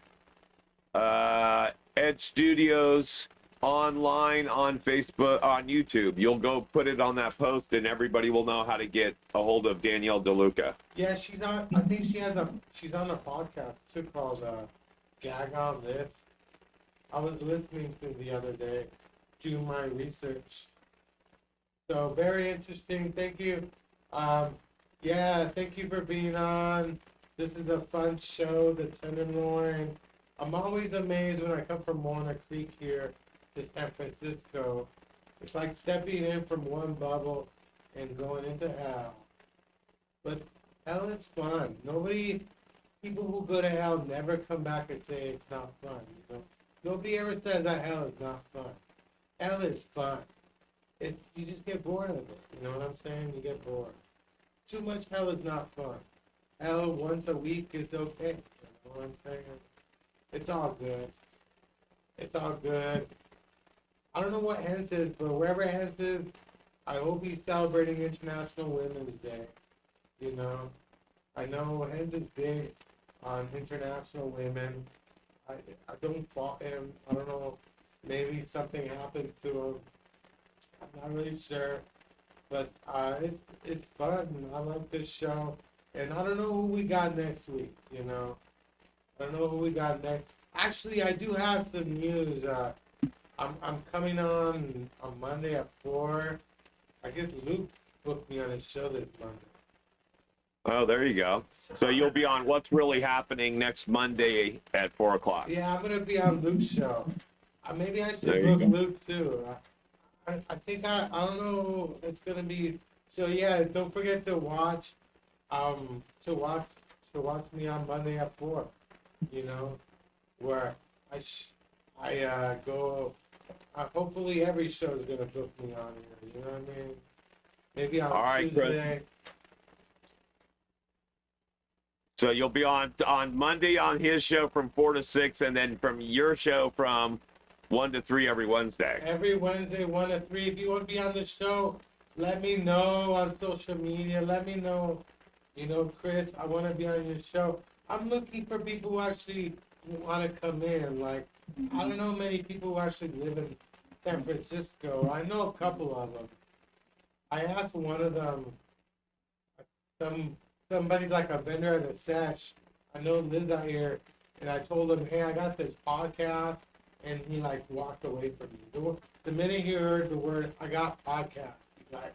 Ed Studios online on Facebook, on YouTube. You'll go put it on that post, and everybody will know how to get a hold of Danielle DeLuca. Yeah, she's on. I think she's on a podcast too called Gag on This. I was listening to the other day, do my research. So very interesting. Thank you. Yeah, thank you for being on. This is a fun show, the Tenderloin. I'm always amazed when I come from Walnut Creek here to San Francisco. It's like stepping in from one bubble and going into hell. But hell is fun. People who go to hell never come back and say it's not fun. You know? Nobody ever says that hell is not fun. Hell is fun. You just get bored of it. You know what I'm saying? You get bored. Too much hell is not fun. Hell once a week is okay. You know what I'm saying? It's all good. It's all good. I don't know what Hens is, but wherever Hens is, I hope he's celebrating International Women's Day. You know, I know Hens is big on International Women. I don't fault him. I don't know. Maybe something happened to him. I'm not really sure. But it's fun. I like this show. And I don't know who we got next week, you know. I don't know who we got next. Actually, I do have some news. I'm coming on Monday at 4. I guess Luke booked me on his show this Monday. Oh, there you go. So you'll be on What's Really Happening next Monday at 4 o'clock. Yeah, I'm going to be on Luke's show. Maybe I There should you book go. Luke too. I think I don't know. It's going to be, so yeah, don't forget to watch me on Monday at 4, you know, where I go, hopefully every show is going to book me on here, you know what I mean? Maybe on All right, Chris. Tuesday. So you'll be on Monday on his show from 4 to 6, and then from your show from 1 to 3 every Wednesday. Every Wednesday, 1 to 3. If you want to be on the show, let me know on social media. Let me know, you know, Chris, I want to be on your show. I'm looking for people who actually want to come in. Like, I don't know many people who actually live in San Francisco. I know a couple of them. I asked one of them, somebody like a vendor at a sesh. I know lives out here, and I told him, hey, I got this podcast, and he like walked away from me. The minute he heard the word, I got podcast, he's like,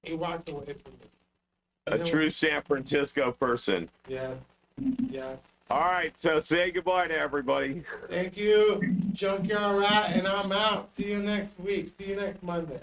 he walked away from me. A true San Francisco person. Yeah, yeah. All right, so say goodbye to everybody. Thank you, Junkyard Rat, and I'm out. See you next week. See you next Monday.